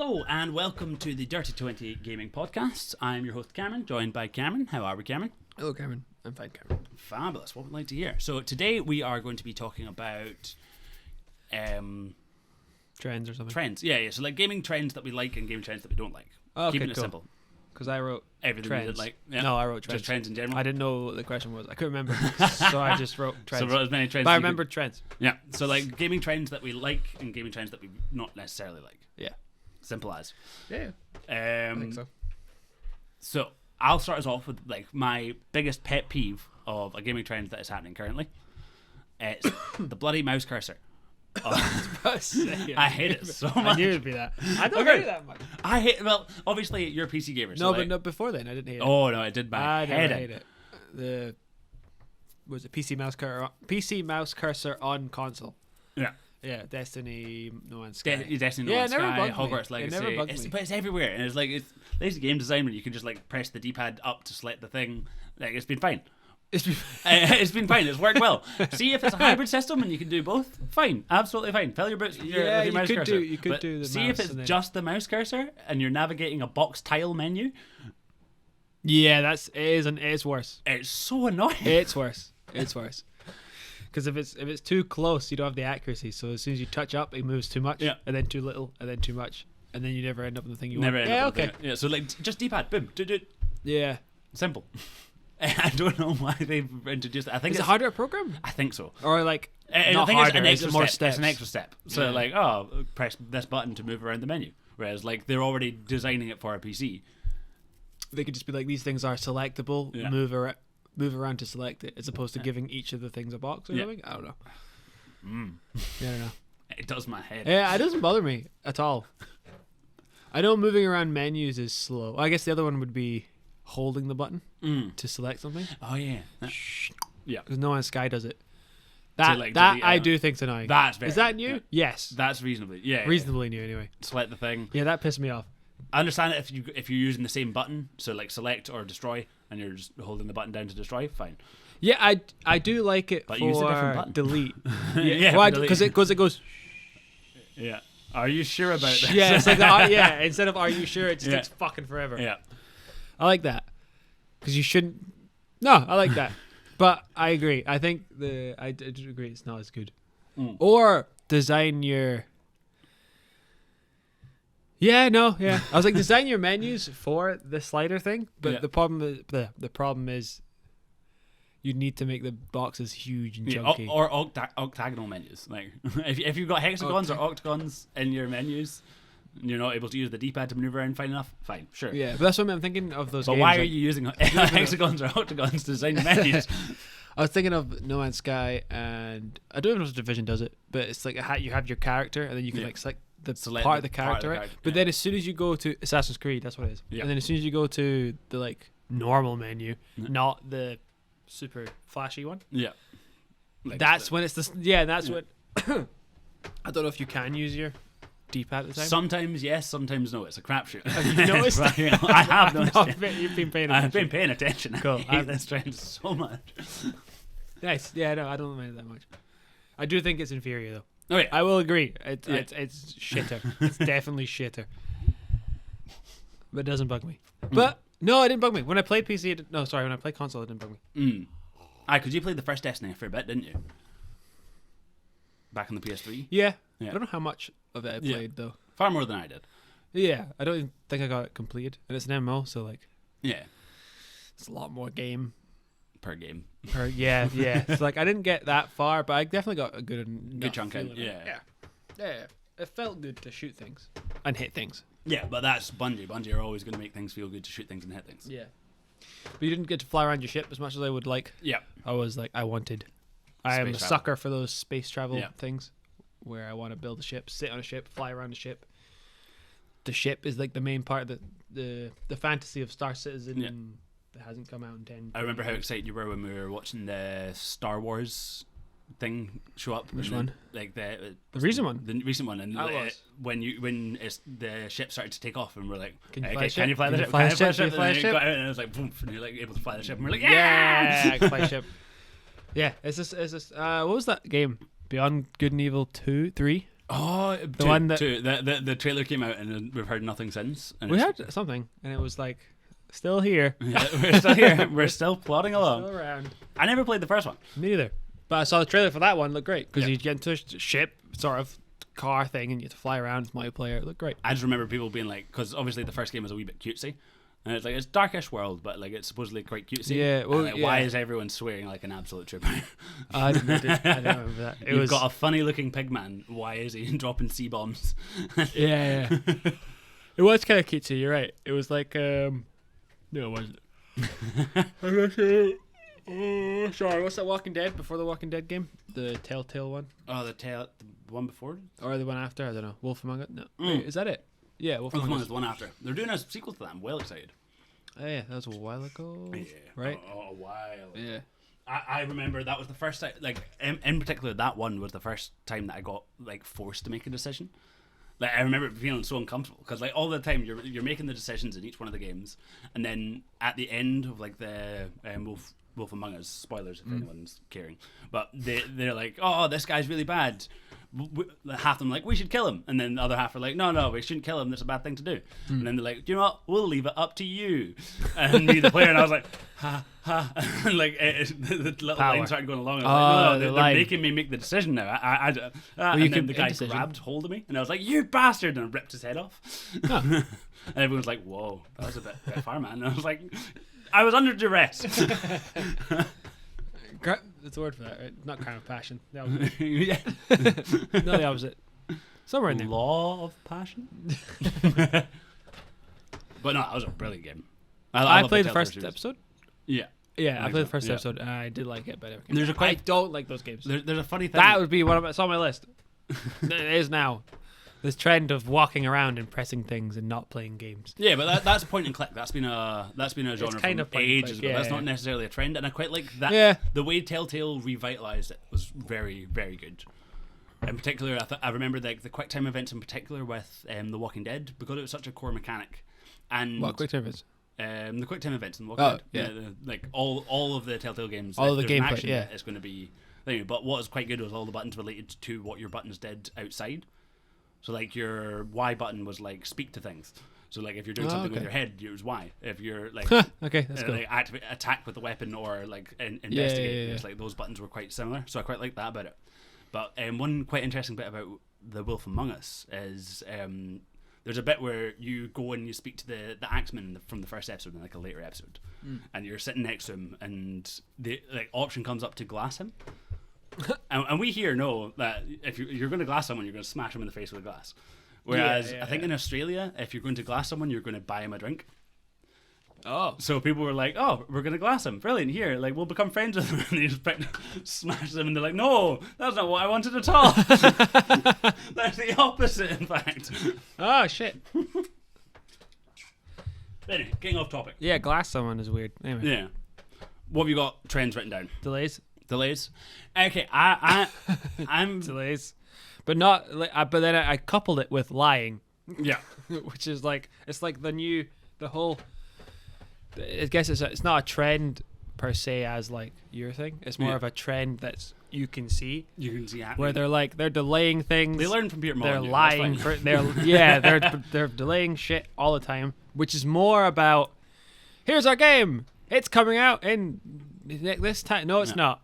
Hello and welcome to the Durty 20 Gaming Podcast. I'm your host Cameron, joined by Cameron. How are we, Cameron? Hello, Cameron. I'm fine, Cameron. Fabulous. What would like to hear? So today we are going to be talking about Trends or something. trends. Yeah. So like gaming trends that we like and gaming trends that we don't like. Oh, okay, Keeping it cool. simple. Because I wrote Everything trends. we did like. Yeah. No, I wrote trends. Just trends in general. I didn't know what the question was. I couldn't remember. So I just wrote trends. So wrote as many trends. But I as you remembered trends. could. Yeah. So like gaming trends that we like and gaming trends that we not necessarily like. Yeah. Simple as. Yeah. I think so. So I'll start us off with like my biggest pet peeve of a gaming trend that is happening currently. It's the bloody mouse cursor. Oh, I hate it so much. I knew it'd be that. I don't Okay. hate it that much. I hate. Well, obviously you're a PC gamer. So No, like, but no, before then I didn't hate it. Oh no, it did my I head never in. hate it. The was it PC mouse cursor on console? Yeah. Yeah, Destiny, No Man's Sky. Destiny, No Yeah, Man's it never Sky, bugged me. Hogwarts Legacy. It never bugged me. But it's everywhere, and it's like it's lazy game design when you can just like press the D-pad up to select the thing. Like it's been fine. It's been fine. It's worked well. See if it's a hybrid system and you can do both. Fine, absolutely fine. Fill your boots. With your Yeah, you mouse could cursor. do- you could But do the see mouse if it's and then- just the mouse cursor and you're navigating a box tile menu. Yeah, it's worse. It's so annoying. It's worse. It's worse. Because if it's too close, you don't have the accuracy. So as soon as you touch up, it moves too much, Yeah. and then too little, and then too much, and then you never end up in the thing you Never want. end Yeah, up with okay. it. Yeah, so like just D-pad, boom, do. Yeah. Simple. I don't know why they've introduced it. I think Is it it's harder to program, I think so. or like I not think harder? it's an Is extra it more step. steps? It's an extra step. So Yeah. like, oh, press this button to move around the menu. Whereas like they're already designing it for a PC. They could just be like, these things are selectable. Yeah. Move around to select it, as opposed to giving each of the things a box or Yeah. something. I don't know. Yeah, I don't know. It does my head. Yeah, it doesn't bother me at all. I know moving around menus is slow. I guess the other one would be holding the button to select something. Oh yeah. Yeah. Because No Man's Sky does it. To, That delete, I do think's annoying. That's very Is that new? yeah. Yes. That's reasonably. Yeah. Reasonably new anyway. Select the thing. Yeah, that pissed me off. I understand it if you're using the same button, so like select or destroy, and you're just holding the button down to destroy. Fine. Yeah, I do like it But for use a different button. delete. Yeah, Why? delete. Because it goes. Yeah. Are you sure about this? Yeah, it's like yeah. Instead of "Are you sure?" it just Yeah. takes fucking forever. Yeah. I like that because you shouldn't. No, I like that, but I agree. I think I do agree it's not as good. Or design your. Yeah, no, yeah. I was like, design your menus for the slider thing, but Yeah. the problem is you need to make the boxes huge and Yeah, chunky. or octagonal menus. Like if you've got hexagons or octagons in your menus, and you're not able to use the D-pad to maneuver around fine enough. Fine, sure. Yeah, but that's what I'm thinking of those. But games, why are like- you using hexagons or octagons to design the menus? I was thinking of No Man's Sky, and I don't even know if Division does it, but it's like you have your character, and then you can Yeah. like select the Select part of the the part of the character, right? character, But yeah. then as soon as you go to Assassin's Creed, that's what it is. Yeah. And then as soon as you go to the like normal menu, not the super flashy one, Yeah. Like that's when it's that's when. I don't know if you can use your D-pad at the time. sometimes yes, sometimes no. It's a crapshoot. Have you noticed? But, you know, I have noticed. No, it. you've been paying I've attention. been paying attention. Cool. I hate this trend so much. Nice. Yeah, no, I don't mind it that much. I do think it's inferior though. Oh yeah. I will agree. It's shitter. It's definitely shitter. But it doesn't bug me. But no, it didn't bug me. When I played PC, when I played console, it didn't bug me. Because you played the first Destiny for a bit, didn't you? Back on the PS3. Yeah. Yeah. I don't know how much of it I Yeah. played though. Far more than I did. Yeah, I don't even think I got it completed, and it's an MMO, so like Yeah. it's a lot more game. Per game. Yeah. It's like I didn't get that far, but I definitely got a good chunk in. feeling of it. Yeah. Yeah. It felt good to shoot things and hit things. Yeah, but that's Bungie. Bungie are always going to make things feel good to shoot things and hit things. Yeah. But you didn't get to fly around your ship as much as I would like. Yeah. I was like, I am a Space travel. sucker for those space travel Yeah. things where I want to build a ship, sit on a ship, fly around a ship. The ship is like the main part of the fantasy of Star Citizen Yeah. that hasn't come out in 10. I remember how excited you were when we were watching the Star Wars thing show up. Which and one? Like the recent one? The recent one. And That was. when the ship started to take off and we're like, Can you okay, fly a can you ship? fly the Can you ship? fly a Can you fly a ship? Can you ship? fly a And then it ship? got out and it was like, boom, and you're like able to fly the ship. And we're like, Yeah, yeah! I can fly a ship. Yeah, it's this. What was that game? Beyond Good and Evil 2, 3? Oh, The one that- the trailer came out and we've heard nothing since. And We it's- had something, and it was like, still here, Yeah, we're still here. We're still plodding along. still around. I never played the first one. Me neither. But I saw the trailer for that one. It looked great because Yeah. you get into a ship, sort of car thing, and you have to fly around. It's multiplayer. It looked great. I just remember people being like, because obviously the first game was a wee bit cutesy. And it's like, it's darkish world, but like it's supposedly quite cutesy. Yeah, well, And, like, yeah. why is everyone swearing like an absolute trooper? I don't remember that. It You've was got a funny looking pig man. Why is he dropping C-bombs? yeah. It was kind of cutesy. You're right. It was like no, it wasn't. Sorry, what's that Walking Dead before the Walking Dead game? The Telltale one, Oh, the one before? or the one after? I don't know. Wolf Among Us. No, Mm. wait, is that it? Yeah, Wolf Oh, the Among one Us. is the one after. They're doing a sequel to that. I'm well excited. Oh, yeah, that was a while ago. Right? Oh, a while. Yeah. I remember that was the first time, like, in particular, that one was the first time that I got, like, forced to make a decision. Like, I remember feeling so uncomfortable, because, like, all the time you're making the decisions in each one of the games, and then at the end of, like, the Wolf Among Us, spoilers if anyone's caring, but they're like, oh, this guy's really bad. Half of them are like, we should kill him, and then the other half are like, no, we shouldn't kill him, that's a bad thing to do. And then they're like, do you know what, we'll leave it up to you. And me, the player, and I was like, ha ha. And like the little Power. line started going along, and I was like, no, the they're line. making me make the decision now. you And then can the guy indecision. grabbed hold of me, and I was like, you bastard, and I ripped his head off. And everyone's like, whoa, that was a bit far, man. And I was like, I was under duress. That's the word for that, right? Not kind of passion. The opposite. Yeah. No, the opposite. Somewhere in there. Law of passion. But no, that was a brilliant game. I love played the Telltale first series. episode. Yeah. Yeah, I Like played so, the first yeah. episode. And I did like it, but There's a I quite don't like those games. there's a funny thing. That would be one of my, it's on my list. It is now. This trend of walking around and pressing things and not playing games. Yeah, but that's point and click. That's been a genre kind from of point and ages click, ago. yeah, That's yeah. not necessarily a trend, and I quite like that. Yeah. The way Telltale revitalized it was very, very good. In particular, I remember the quick time events in particular with The Walking Dead, because it was such a core mechanic. And What quick time is? the quick time events in The Walking Oh, Dead. yeah. Like all of the Telltale games. All if of the there's an gameplay, action yeah. bit, it's going to be. But what was quite good was all the buttons related to what your buttons did outside. So like your Y button was like speak to things. So like if you're doing something with okay. your head, it was Y. If you're like Okay, that's cool. like activate attack with the weapon or like investigate, yeah. it's like those buttons were quite similar. So I quite like that about it. But one quite interesting bit about the Wolf Among Us is there's a bit where you go and you speak to the axeman from the first episode in like a later episode, and you're sitting next to him, and the like option comes up to glass him. And we here know that if you're going to glass someone, you're going to smash them in the face with a glass. Whereas I think in Australia, if you're going to glass someone, you're going to buy him a drink. Oh. So people were like, "Oh, we're going to glass him. Brilliant. Here, like we'll become friends with him." And they just smash them, and they're like, "No, that's not what I wanted at all. That's the opposite, in fact." Oh, shit. Anyway, getting off topic. Yeah, glass someone is weird. Anyway. Yeah. What have you got? Trends written down. Delays. Delays. Okay, I'm Delays. But not. But then I coupled it with lying, yeah. which is like, it's like the whole. I guess it's not a trend per se as like your thing. It's more Yeah. of a trend that's you can see You can see happening. where they're delaying things. They learn from Peter They're Molyneux. lying. They're delaying shit all the time, which is more about. Here's our game. It's coming out in this time. No, it's not.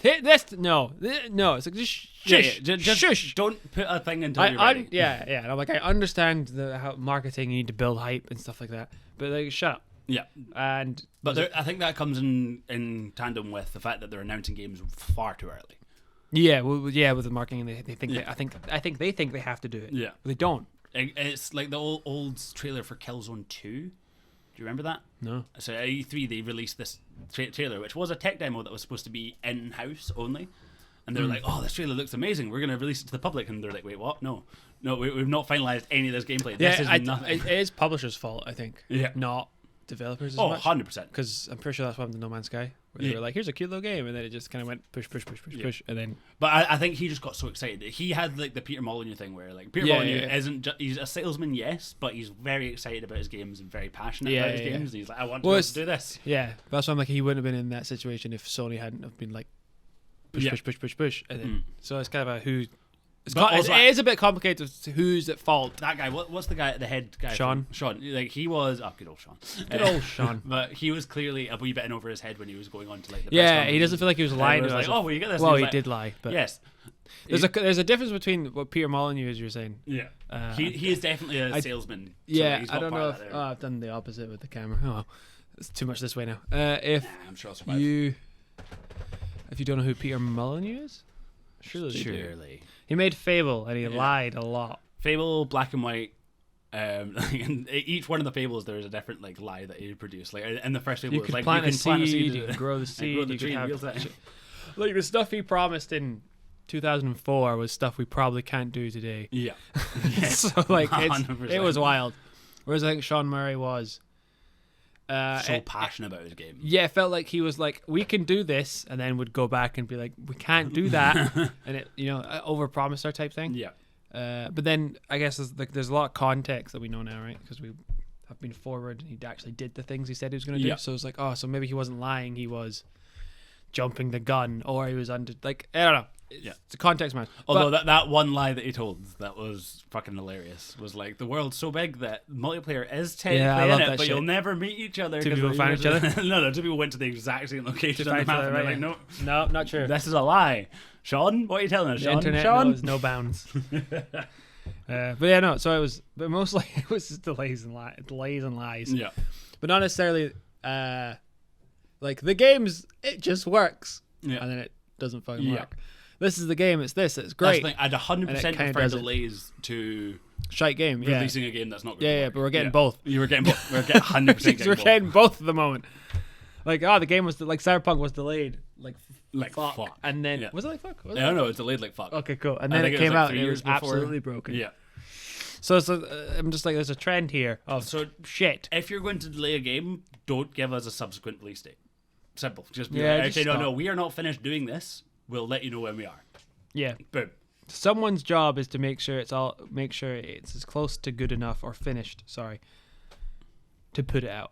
This no. It's like just shush. Just Shush. don't put a thing until you're ready. Yeah. And I'm like, I understand how marketing, you need to build hype and stuff like that, but like, shut up. Yeah, And I think that comes in tandem with the fact that they're announcing games far too early. with the marketing, they think Yeah. I think they think they have to do it. Yeah. But they don't. It's like the old trailer for Killzone 2. Do you remember that? No. So at E3 they released this trailer, which was a tech demo that was supposed to be in-house only. And they're like, "Oh, this trailer looks amazing. We're going to release it to the public." And they're like, "Wait, what? No, we've not finalized any of this gameplay. This is nothing." It is publishers' fault, I think. Yeah. Not developers as Oh, much. 100%. Because I'm pretty sure that's what happened to No Man's Sky, where Yeah. they were like, "Here's a cute little game," and then it just kind of went push, and then But I think he just got so excited. He had like the Peter Molyneux thing where like Peter Yeah, Molyneux yeah. isn't he's a salesman, yes, but he's very excited about his games and very passionate Yeah, about his yeah, games. And he's like, "I want Well, to it's- do this." yeah, that's why I'm like, he wouldn't have been in that situation if Sony hadn't have been like push, Yeah. push, and then so it's kind of a who But also, it is a bit complicated as to who's at fault. that guy, what's the guy, the head guy? Sean. Like, he was, good old Sean. Good old Sean. But he was clearly a wee bit in over his head when he was going on to, like, the press Yeah, conference. he doesn't feel like he was lying. He was like, oh, well, you get this. Well, And he was did lie, but yes. there's a difference between what Peter Molyneux is. You're saying. Yeah. He is definitely a salesman. So Yeah, he's I got don't part know of if that there. I've done the opposite with the camera. Oh, well. It's too much this way now. If I'm sure I'll survive. you don't know who Peter Molyneux is, surely you do. Surely. He made Fable and he lied a lot. Fable, Black and White. In each one of the fables, there is a different like lie that he produced. Like in the first fable, You it's could like plant you a can plant a seed, seed, you can grow the seed, grow the you tree could in real have time. like the stuff he promised in 2004 was stuff we probably can't do today. Yeah. So like it 100%. was wild. Whereas I think Sean Murray was So passionate about his game. yeah, it felt like he was like, we can do this, and then would go back and be like, we can't do that, and it, overpromise our type thing. Yeah. But then I guess there's a lot of context that we know now, right? Because we have been forward, and he actually did the things he said he was going to do. Yeah. So it's like, oh, so maybe he wasn't lying; he was jumping the gun, or he was under like I don't know. It's a context match. Although that one lie that he told that was fucking hilarious was like the world's so big that multiplayer is technically love in it, that but shit. you'll never meet each other. Two 'cause people found each other? No, two people went to the exact same location on the find map, each other, and they're right, like, no, not true. this is a lie. Sean, what are you telling us, The Sean? internet Sean? knows no bounds. But yeah, no. So but mostly it was just delays and lies. Yeah. But not necessarily like the game's it just works, Yeah. and then it doesn't fucking Yeah. work. This is the game. It's this. It's That's great. the thing. I'd 100% And it kinda prefer does it. delays to Shite game. Yeah. releasing a game that's not good. Yeah, but we're getting both. You were getting both. We're getting 100% getting We're both. getting both at the moment. Like, the game was like Cyberpunk was delayed. Like fuck. and then Yeah. was it like fuck? Was I don't know. It's delayed like fuck. Okay, cool. And I then think it it was came like out 3 and it years was before. absolutely broken. Yeah. So I'm just like, there's a trend here of So shit. if you're going to delay a game, don't give us a subsequent release date. Simple. Just be Yeah, like, just okay, no, stop. we are not finished doing this. We'll let you know when we are. Yeah. Boom. Someone's job is to make sure it's as close to good enough or finished. Sorry. To put it out.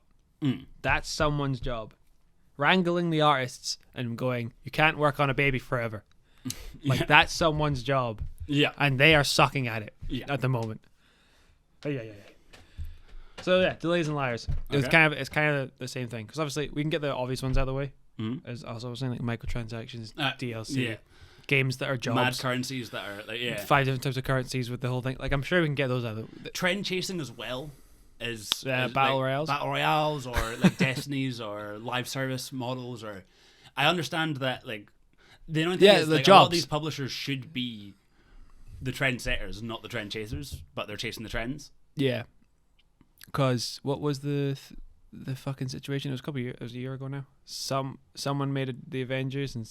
That's someone's job. Wrangling the artists and going, you can't work on a baby forever. Like that's someone's job, Yeah. and they are sucking at it Yeah. at the moment. Oh, yeah. So yeah, delays and liars. It's Okay. kind of the same thing because obviously we can get the obvious ones out of the way. Mhm. As also I was saying, like microtransactions, DLC, yeah. games that are jobs, Mad currencies that are like 5 different types of currencies with the whole thing. Like I'm sure we can get those out of the trend chasing as well is battle royales? battle royales or like destinies or live service models or I understand that like the only thing is the like, a lot of jobs. these publishers should be the trend setters, not the trend chasers, but they're chasing the trends. Yeah. Because what was the fucking situation? It was it was a year ago now. Someone made the Avengers and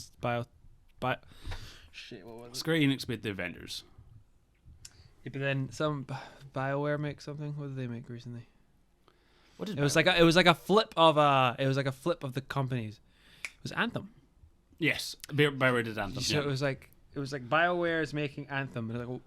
shit. What was it? Square Enix made the Avengers. Yeah, but then some BioWare make something. What did they make recently? What did It was like a flip of the companies. It was Anthem. yes, BioWare did Anthem. So Yeah. it was like BioWare is making Anthem, and they're like,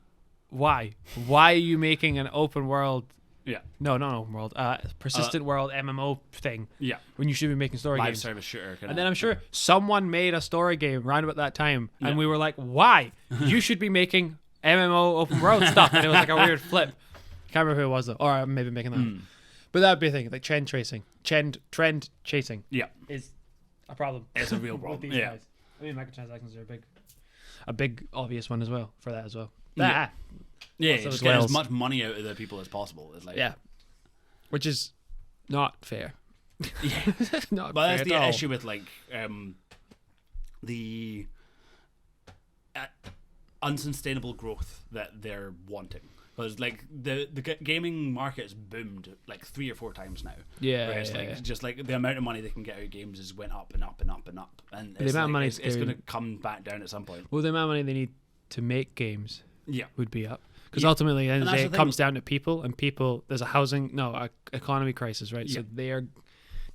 why? Why are you making an open world? Yeah. No, not open world. Persistent world MMO thing. Yeah. When you should be making story Live games. service shooter. And then I'm sure someone made a story game around about that time, and we were like, why? You should be making MMO open world stuff. And it was like a weird flip. Can't remember who it was though, or I'm maybe making that. Up. But that'd be a thing, like trend chasing. Trend chasing Yeah. is a problem. It's a real with problem. these Yeah. guys. I mean, microtransactions are a big obvious one as well for that as well. Yeah. Yeah, Also just as get well as as- much money out of the people as possible. It's like, Yeah, which is not fair. yeah. Not But fair that's at the all. issue with like the unsustainable growth that they're wanting. Because like the gaming market's boomed like 3 or 4 times now. Yeah, where it's yeah, like yeah. just like the amount of money they can get out of games has went up and up and up and up, and The it's, amount of like, money it's going to come back down at some point. Well, the amount of money they need to make games Yeah, would be up. Because Yeah. ultimately, at the end of the And day, that's it the comes thing. down to people, and people, there's a economy crisis, right? So Yeah. they are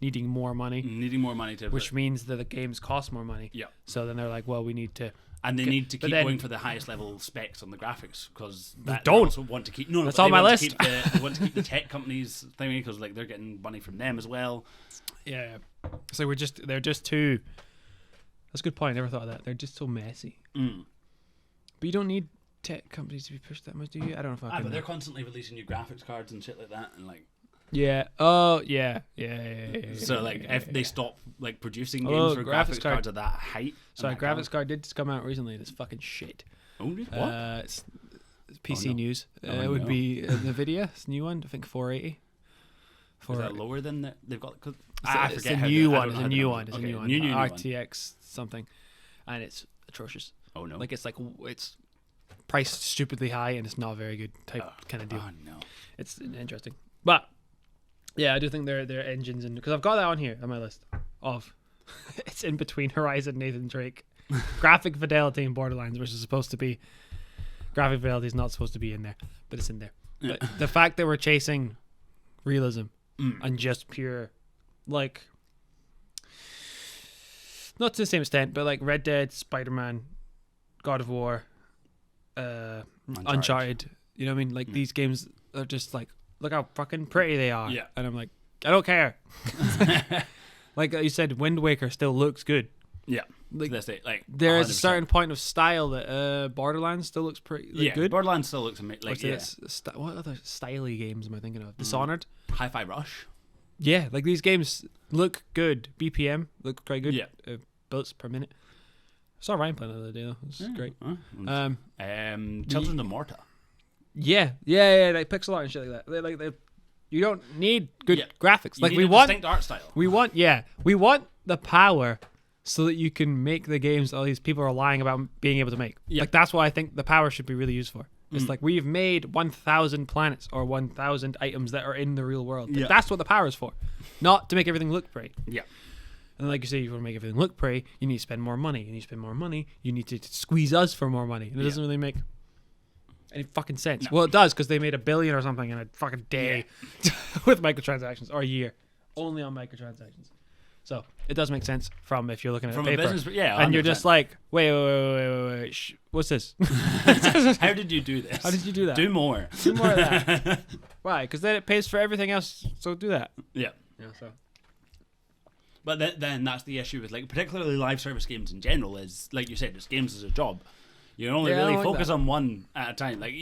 needing more money, needing more money to which means that the games cost more money. yeah. So then they're like, well, we need to. And they Okay, need to but keep then- going for the highest level specs on the graphics because they don't. also want to keep. No, That's but on they my want to list. keep they want to keep the tech companies thingy because like they're getting money from them as well. Yeah. So they're just too. That's a good point. I never thought of that. They're just so messy. Mm. But you don't need tech companies to be pushed that much, do you? I don't know if But they're constantly releasing new graphics cards and shit like that, and like. Yeah. Oh, yeah. So like, if they stop like producing Although games for graphics cards at that height. Sorry, graphics card did just come out recently. And it's fucking shit. Oh, what? It's PC news. It would no. be NVIDIA. It's a new one. I think 480. Is that lower than they've got? It's a new one. It's a new one. It's a new one. New RTX something, and it's atrocious. Oh no! Like it's priced stupidly high, and it's not a very good kind of deal. Oh no! It's interesting, but yeah, I do think their engines and because I've got that on here on my list of it's in between Horizon, Nathan Drake, graphic fidelity, and Borderlands, which is supposed to be graphic fidelity is not supposed to be in there, but it's in there. But the fact that we're chasing realism and just pure, like, not to the same extent, but like Red Dead, Spider-Man, God of War, Uncharted. You know what I mean? Like these games are just like, look how fucking pretty they are. Yeah. And I'm like, I don't care. Like you said, Wind Waker still looks good. Yeah. Like that's it. Like there is a 100%. certain point of style that Borderlands still looks pretty good. Borderlands still looks amazing. Like What other styly games am I thinking of? Dishonored. Hi-Fi Rush. Yeah, like these games look good. BPM look quite good. Yeah. Bullets per minute. I saw Ryan playing the other day though. It was great. Children of Morta. Yeah, like pixel art and shit like that. They you don't need good graphics. Like you we need a want distinct art style. we want the power so that you can make the games all these people are lying about being able to make. Yeah. Like that's what I think the power should be really used for. It's like we've made 1,000 planets or 1,000 items that are in the real world. Like, that's what the power is for, not to make everything look pretty. Yeah. And like you say, you want to make everything look pretty, you need to spend more money. You need to spend more money. You need to squeeze us for more money. And it doesn't really make any fucking sense. No. Well, it does because they made $1 billion or something in a fucking day with microtransactions, or a year, only on microtransactions. So it does make sense from if you're looking at From paper. a business, yeah, and you're 100%. just like, wait, what's this? How did you do this? How did you do that? Do more. Do more of that. Why? Because then it pays for everything else. So do that. Yeah. Yeah. So. But then that's the issue with like particularly live service games in general is like you said, it's games as a job. You can only Yeah, I really don't like focus that. on one at a time. Like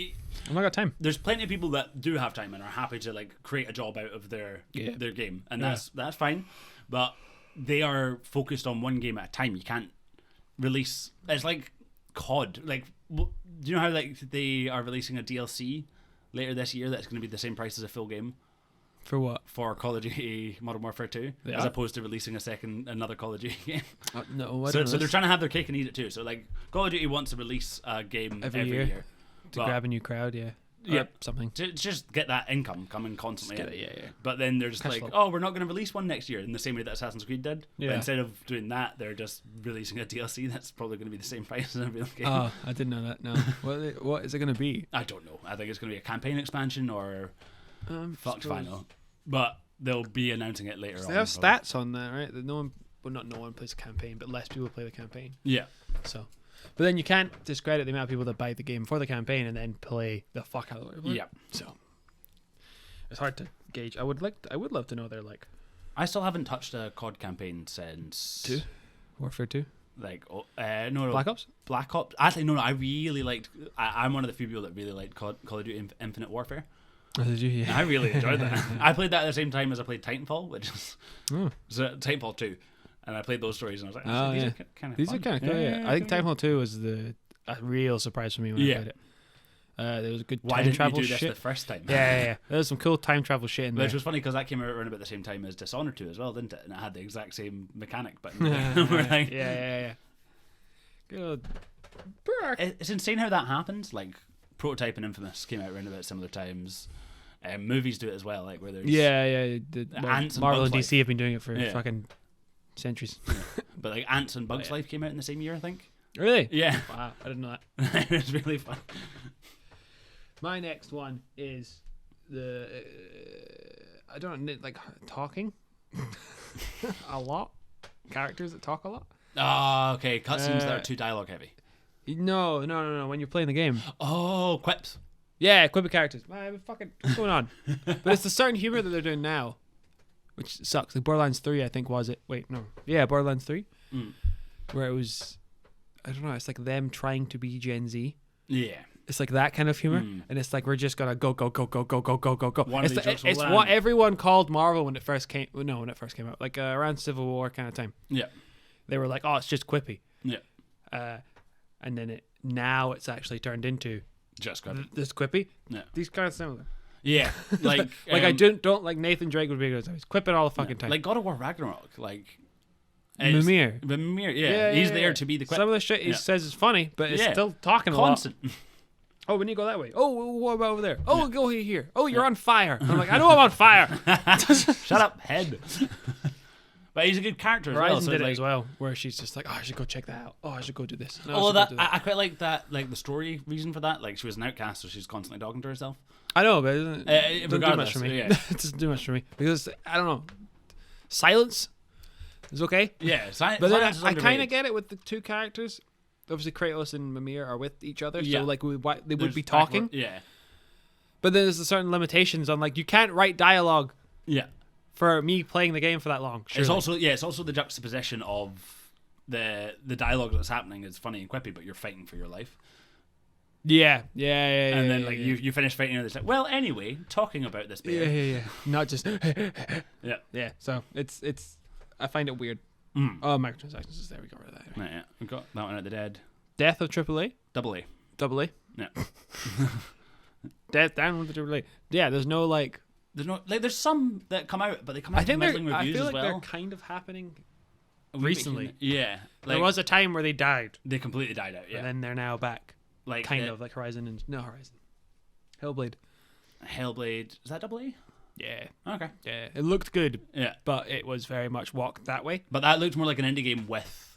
I've not got time. there's plenty of people that do have time and are happy to like create a job out of their game, and that's fine. But they are focused on one game at a time. You can't release. It's like COD. Like, do you know how like they are releasing a DLC later this year that's going to be the same price as a full game For what? for Call of Duty Modern Warfare 2, Yeah. as opposed to releasing another Call of Duty game. No. So they're trying to have their cake and eat it too. So like Call of Duty wants to release a game every year. to But grab a new crowd. Yeah. Yeah. Or something. to just get that income coming constantly in. Yeah. But then they're just Cash like, flow. oh, we're not going to release one next year in the same way that Assassin's Creed did. Yeah. But instead of doing that, they're just releasing a DLC that's probably going to be the same price as a real game. Oh, I didn't know that. No. What is it going to be? I don't know. I think it's going to be a campaign expansion or fucked suppose- final. But they'll be announcing it later on. They have probably. stats on that, right? That not no one plays a campaign, but less people play the campaign. Yeah. So, but then you can't discredit the amount of people that buy the game for the campaign and then play the fuck out of it. Yeah. So it's hard to gauge. I would love to know their like I still haven't touched a COD campaign since Warfare 2, like no Black Ops. Black Ops. Actually, no. I really liked. I'm one of the few people that really liked Call of Duty Infinite Warfare. Oh, did you? Yeah. I really enjoyed that. I played that at the same time as I played Titanfall, which is Oh. Titanfall 2, and I played those stories, and I was like, Oh, these yeah. are kind of These are kind of cool. Yeah. I think Titanfall 2 was a real surprise for me when I played it. There was a good Why time didn't travel you do this shit. the first time? Yeah. There was some cool time travel shit in there. Which was funny because that came out around about the same time as Dishonored 2 as well, didn't it? And it had the exact same mechanic. But we're like, yeah. Good. It's insane how that happens. Like Prototype and Infamous came out around about similar times. Movies do it as well, like where there's Marvel Ants and and Bugs DC have been doing it for Yeah. fucking centuries. but like Ants and Bugs Life came out in the same year, I think. Really? Yeah, Wow, I didn't know that. it was really fun. My next one is the I don't know, like talking a lot. Characters that talk a lot. Oh, okay. Cutscenes that are too dialogue heavy. No. When you're playing the game. Oh, quips. Yeah, quippy characters. Man, fucking what's going on? But it's the certain humor that they're doing now, which sucks. Like Borderlands 3, I think was it? Wait, no. Yeah, Borderlands 3, Mm. where it was, I don't know. It's like them trying to be Gen Z. Yeah. It's like that kind of humor, and it's like we're just gonna go. One of these jokes will It's land. what everyone called Marvel when it first came. No, when it first came out, like around Civil War kind of time. Yeah. They were like, "Oh, it's just quippy," Yeah. and then now it's actually turned into Just quippy. this quippy. Yeah. These kind of similar. Yeah. Like I don't like Nathan Drake would be good. He's quipping all the fucking time. Like God of War Ragnarok. Like Mimir. Mimir. Yeah. He's there to be the quip. Some of the shit he says is funny, but it's still talking Constant. a lot. Oh, we need to go that way. Oh, what about over there? Oh, go here. Oh, you're on fire. I'm like, I know I'm on fire. Shut up, head. But he's a good character as well. Horizon So did it like, as well, where she's just like, oh, I should go check that out. Oh, I should go do this. No, although I should go do I quite like that, like the story reason for that. Like she was an outcast, so she's constantly talking to herself. I know, but it doesn't do regardless, much for me. yeah. It doesn't do much for me because I don't know. Silence is okay. Yeah, But then silence is I kind of underrated. get it with the two characters. Obviously, Kratos and Mimir are with each other, Yeah. so like they would There's be talking. Yeah. But then there's certain limitations on like you can't write dialogue Yeah. for me playing the game for that long. It's surely. also the juxtaposition of the dialogue that's happening is funny and quippy, but you're fighting for your life. Yeah. And then like yeah. you finish fighting and it's like, well, anyway, talking about this bear. Yeah. Not just Yeah. yeah. So it's I find it weird. Mm. Oh, microtransactions is there. We got rid of that. Anyway. Right, yeah. We've got that one at the dead. Death of AAA. Double A. Double A. Yeah. Death down with the AAA. Yeah. There's no like. There's no like there's some that come out, but they come out I think with middling I reviews feel as like well. they're kind of happening A wee bit recently. human- Yeah. Like There was a time where they died, they completely died out, yeah. and then they're now back. Like Kind of like Horizon and no Horizon. Hellblade. Hellblade. Is that double A? Yeah. Okay. Yeah. It looked good, Yeah. but it was very much walked that way. But that looked more like an indie game with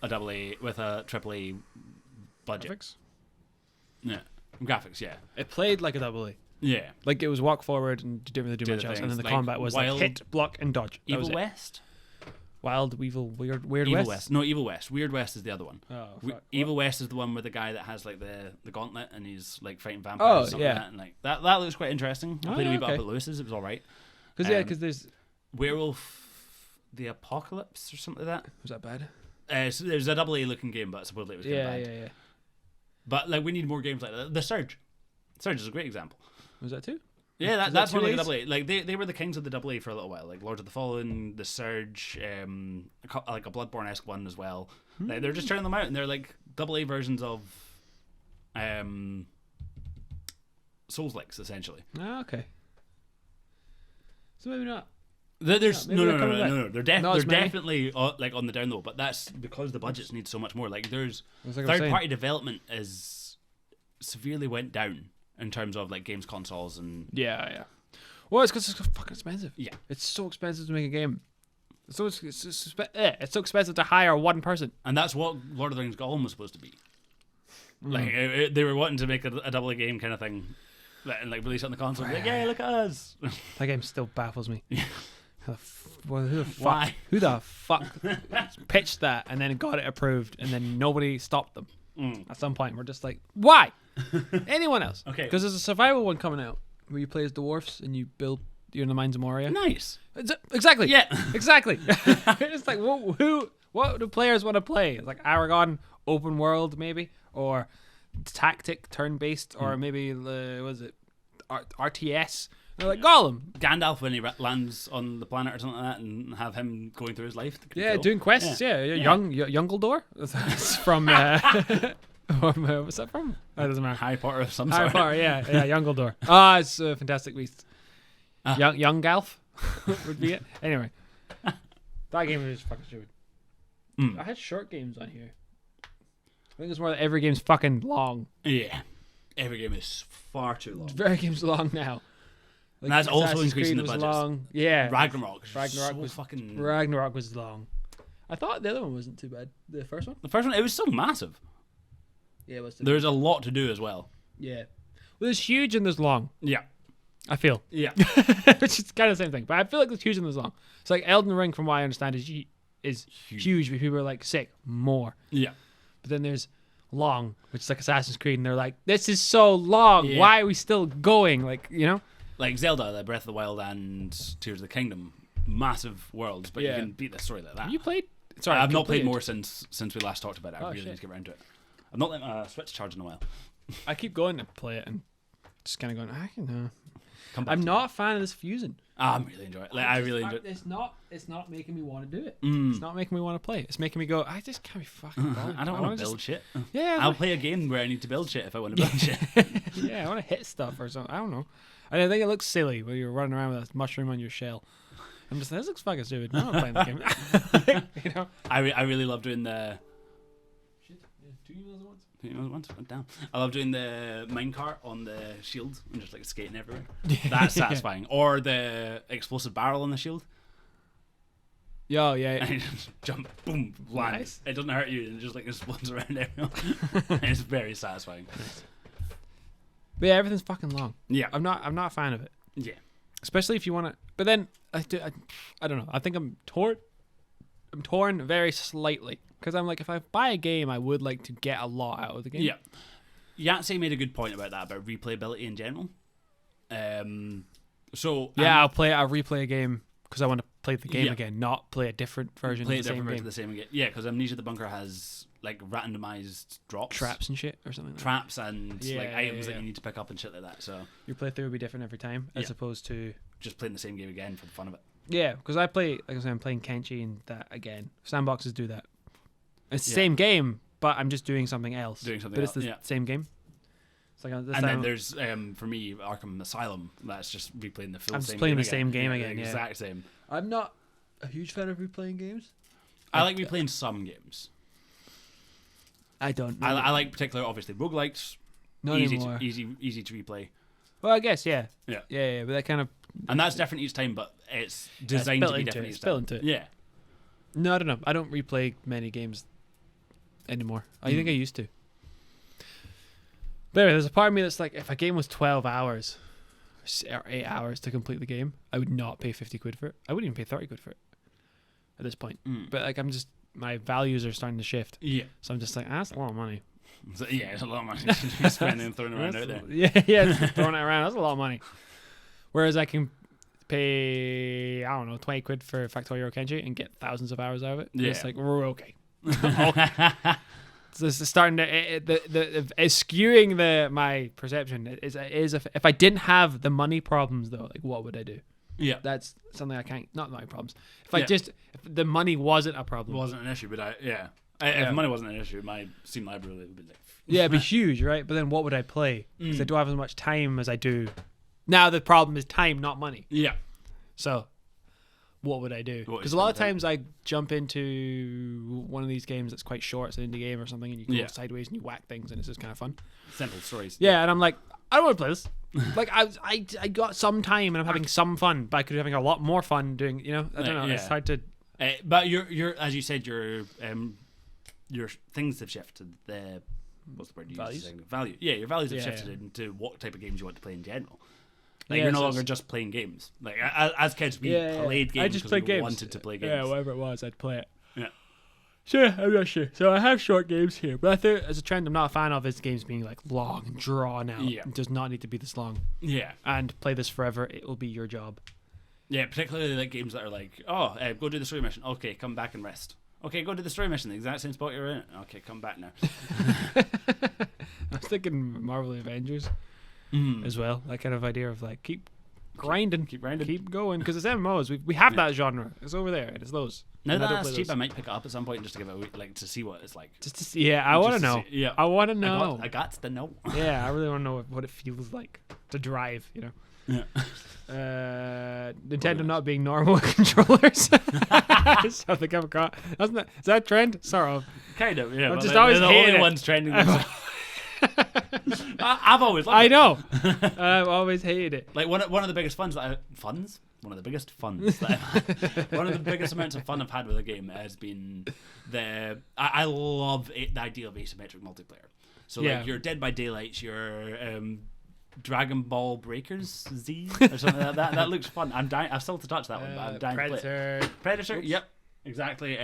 a double A with a triple A budget. Graphics. Yeah. Graphics, yeah. It played like a double A. Yeah. Like it was walk forward and didn't really do Do much the else, and then things, the like combat was wild- like hit, block, and dodge. That was Evil it. West? Wild, Weevil, Weird Evil West. No, Evil West. Weird West is the other one. Oh, fuck. Evil West is the one with the guy that has like the gauntlet and he's like fighting vampires. Oh, something yeah. Like that, and like that looks quite interesting. I Oh, played a wee yeah, bit okay. up at Lewis's. It was all right. Because there's Werewolf the Apocalypse or something like that. was that bad? So there's a double A looking game, but supposedly it was kind of bad. Yeah. But like we need more games like that. The Surge. Surge is a great example. Was that too? Yeah, Was that's that more like a 2As? double A. Like they were the kings of the double A for a little while. Like Lord of the Fallen, The Surge, like a Bloodborne-esque one as well. Like, they're just turning them out, and they're like double A versions of Souls-likes essentially. Oh, okay. So maybe not. There's maybe they're coming back. no. They're Not as many. definitely like on the down low, but that's because the budgets need so much more. Like there's It's like I was saying. third-party development is severely went down in terms of like games consoles and Yeah. Well, it's because it's fucking expensive. yeah. It's so expensive to make a game. It's so expensive to hire one person. And that's what Lord of the Rings Gollum was supposed to be. Mm. Like they were wanting to make a double A game kind of thing, and like release it on the console. Like, yeah, look at us. That game still baffles me. Who the fuck? Why? Who the fuck pitched that and then got it approved and then nobody stopped them? At some point, we're just like, why? Anyone else? Okay. Because there's a survival one coming out where you play as dwarfs and you're in the mines of Moria. Nice. Exactly. Yeah. Exactly. It's like, what do players want to play? It's like Aragon, open world maybe, or tactic, turn based, or maybe was it RTS? They're like Gollum. Gandalf when he lands on the planet or something like that, and have him going through his life. Yeah, doing quests. Yeah. Youngledore. That's from. What's that from? That doesn't matter. Harry Potter of some Harry sort. Potter. Yeah, Youngledore. It's a Fantastic Beasts. Young Galf would be it. Anyway, that game was fucking stupid. I had short games on here. I think it's more that every game's fucking long. Yeah. Every game is far too long. Every game's long now. Like, And that's also Assassin's increasing Creed the was budgets. long. Yeah. Ragnarok was fucking. Ragnarok was long. I thought the other one wasn't too bad. The first one? The first one, it was so massive. Yeah, it was too There's a lot to do as well. Yeah. Well, there's huge and there's long. Yeah. I feel. Yeah. Which is kind of the same thing. But I feel like there's huge and there's long. It's like Elden Ring, from what I understand, is huge. But people are like, sick, more. Yeah. But then there's long, which is like Assassin's Creed, and they're like, this is so long. Yeah. Why are we still going? Like, you know? Like Zelda, like Breath of the Wild and Tears of the Kingdom, massive worlds, but Yeah. you can beat the story like that. Have you played? Sorry, I've not played completed. more since we last talked about it. I really shit. need to get around to it. I've not let my Switch charge in a while. I keep going to play it and just kind of going, I can know. Come back I'm to not a fan of this fusing. I'm really enjoying it. Like, I really enjoy it. It's not making me want to do it. Mm. It's not making me want to play. It's making me go, I just can't be fucking bothered. I don't want to build shit. Yeah. I'll play a game where I need to build shit if I want to build shit. Yeah, I want to hit stuff or something. I don't know. I think it looks silly when you're running around with a mushroom on your shell. I'm just like, this looks fucking stupid. I'm not playing the game. You know? I really love doing the... Shit. Yeah, 2 emails at once. Damn. I love doing the minecart on the shield and just like skating everywhere. That's satisfying. Or the explosive barrel on the shield. Yo, yeah. And you just jump, boom, land. Nice. It doesn't hurt you and it just like explodes around everyone. It's very satisfying. But yeah, everything's fucking long. Yeah. I'm not a fan of it. Yeah. Especially if you want to. But then I don't know. I think I'm torn. I'm torn very slightly because I'm like, if I buy a game, I would like to get a lot out of the game. Yeah. Yatsy made a good point about that, about replayability in general. So yeah, I'll replay a game because I want to play the game Yeah. again, not play a different version play of a the different same version game. of the same game. Yeah, because Amnesia the Bunker has like randomized drops, Traps and shit or something like that. traps, and like Yeah, items yeah. that you need to pick up and shit like that. So Your playthrough would be different every time as Yeah. opposed to... just playing the same game again for the fun of it. Yeah, because I play, like I said, I'm playing Kenshi and that again. Sandboxes do that. It's the Yeah. same game, but I'm just doing something else. Doing something but it's else, the yeah. same game. It's like this And then time there's for me Arkham Asylum. That's just replaying the full. I'm just same playing game the same game again, the yeah. exact same. I'm not a huge fan of replaying games. I like replaying some games. I don't. I like particular, obviously, roguelikes. Not easy anymore. easy to replay, Well, I guess yeah. Yeah. Yeah. But that kind of and that's different each time. But it's designed built to be into different it. each It's time. built into it. Yeah. no, I don't know. I don't replay many games anymore. I think I used to. But anyway, there's a part of me that's like, if a game was 12 hours or 8 hours to complete the game, I would not pay 50 quid for it. I wouldn't even pay 30 quid for it at this point. But like, my values are starting to shift. Yeah. So I'm just like, that's a lot of money. So, yeah, it's a lot of money to be spending and throwing around out there. Yeah, just throwing it around. That's a lot of money. Whereas I can pay, I don't know, 20 quid for Factorio Kenji and get thousands of hours out of it. Yeah. It's like, we're okay. So this is starting to it's skewing my perception. Is if I didn't have the money problems though, like what would I do? Yeah. That's something I can't. Not my problems. If Yeah. if the money wasn't a It problem, wasn't an issue, but Yeah. if money wasn't an issue, my Steam library would be like. yeah, it'd be huge, right? But then what would I play? Because I don't have as much time as I do now. The problem is time, not money. Yeah. So, what would I do? What would you Because a lot of spend times I jump into one of these games that's quite short, it's an indie game or something, and you go Yeah. sideways and you whack things, and it's just kind of fun. Simple stories. Yeah, and I'm like, I don't want to play this. Like I got some time and I'm having some fun, but I could be having a lot more fun doing. You know, I don't know. Yeah. It's hard to. But you're as you said, your things have shifted. What's the word you Values? use? Value. Yeah, your values have Yeah, shifted yeah. into what type of games you want to play in general. Like Yeah, you're no so longer it's- just playing games. Like as kids, we played games. I just 'cause played we games. wanted to play games. Yeah, whatever it was, I'd play it. Yeah. Sure, I'm not sure. So I have short games here, but I think as a trend, I'm not a fan of is games being like long and drawn out. Yeah. It does not need to be this long. Yeah. And play this forever. It will be your job. Yeah, particularly like games that are like, go do the story mission. Okay, come back and rest. Okay, go do the story mission. The exact same spot you're in. Okay, come back now. I was thinking Marvel Avengers Mm. as well. That kind of idea of like keep grinding, Keep grinding. keep going, because it's MMOs. We have that genre. It's over there, and it's those. Now And I that don't that's play cheap, those. I might pick it up at some point just to give it a week, like to see what it's like. Just to see, yeah, I want to Just know. see- yeah. I want to know. I got to know. Yeah, I really want to know what it feels like to drive. You know, Yeah. Nintendo not being normal with controllers. Is something I've got. Is that a trend? Sort of. Kind of, yeah. I've But just they're always the hated only it. ones trending. I've always loved I it. know. I've always hated it. Like one of the biggest funs that one of the biggest funs that I've had, one of the biggest amounts of fun I've had with a game has been I love the idea of asymmetric multiplayer. So Yeah. like your Dead by Daylight, your Dragon Ball Breakers Z or something like that. That looks fun. I'm dying. I've still to touch that one, but I'm dying to play it. Predator. Predator. Oops. Yep, exactly.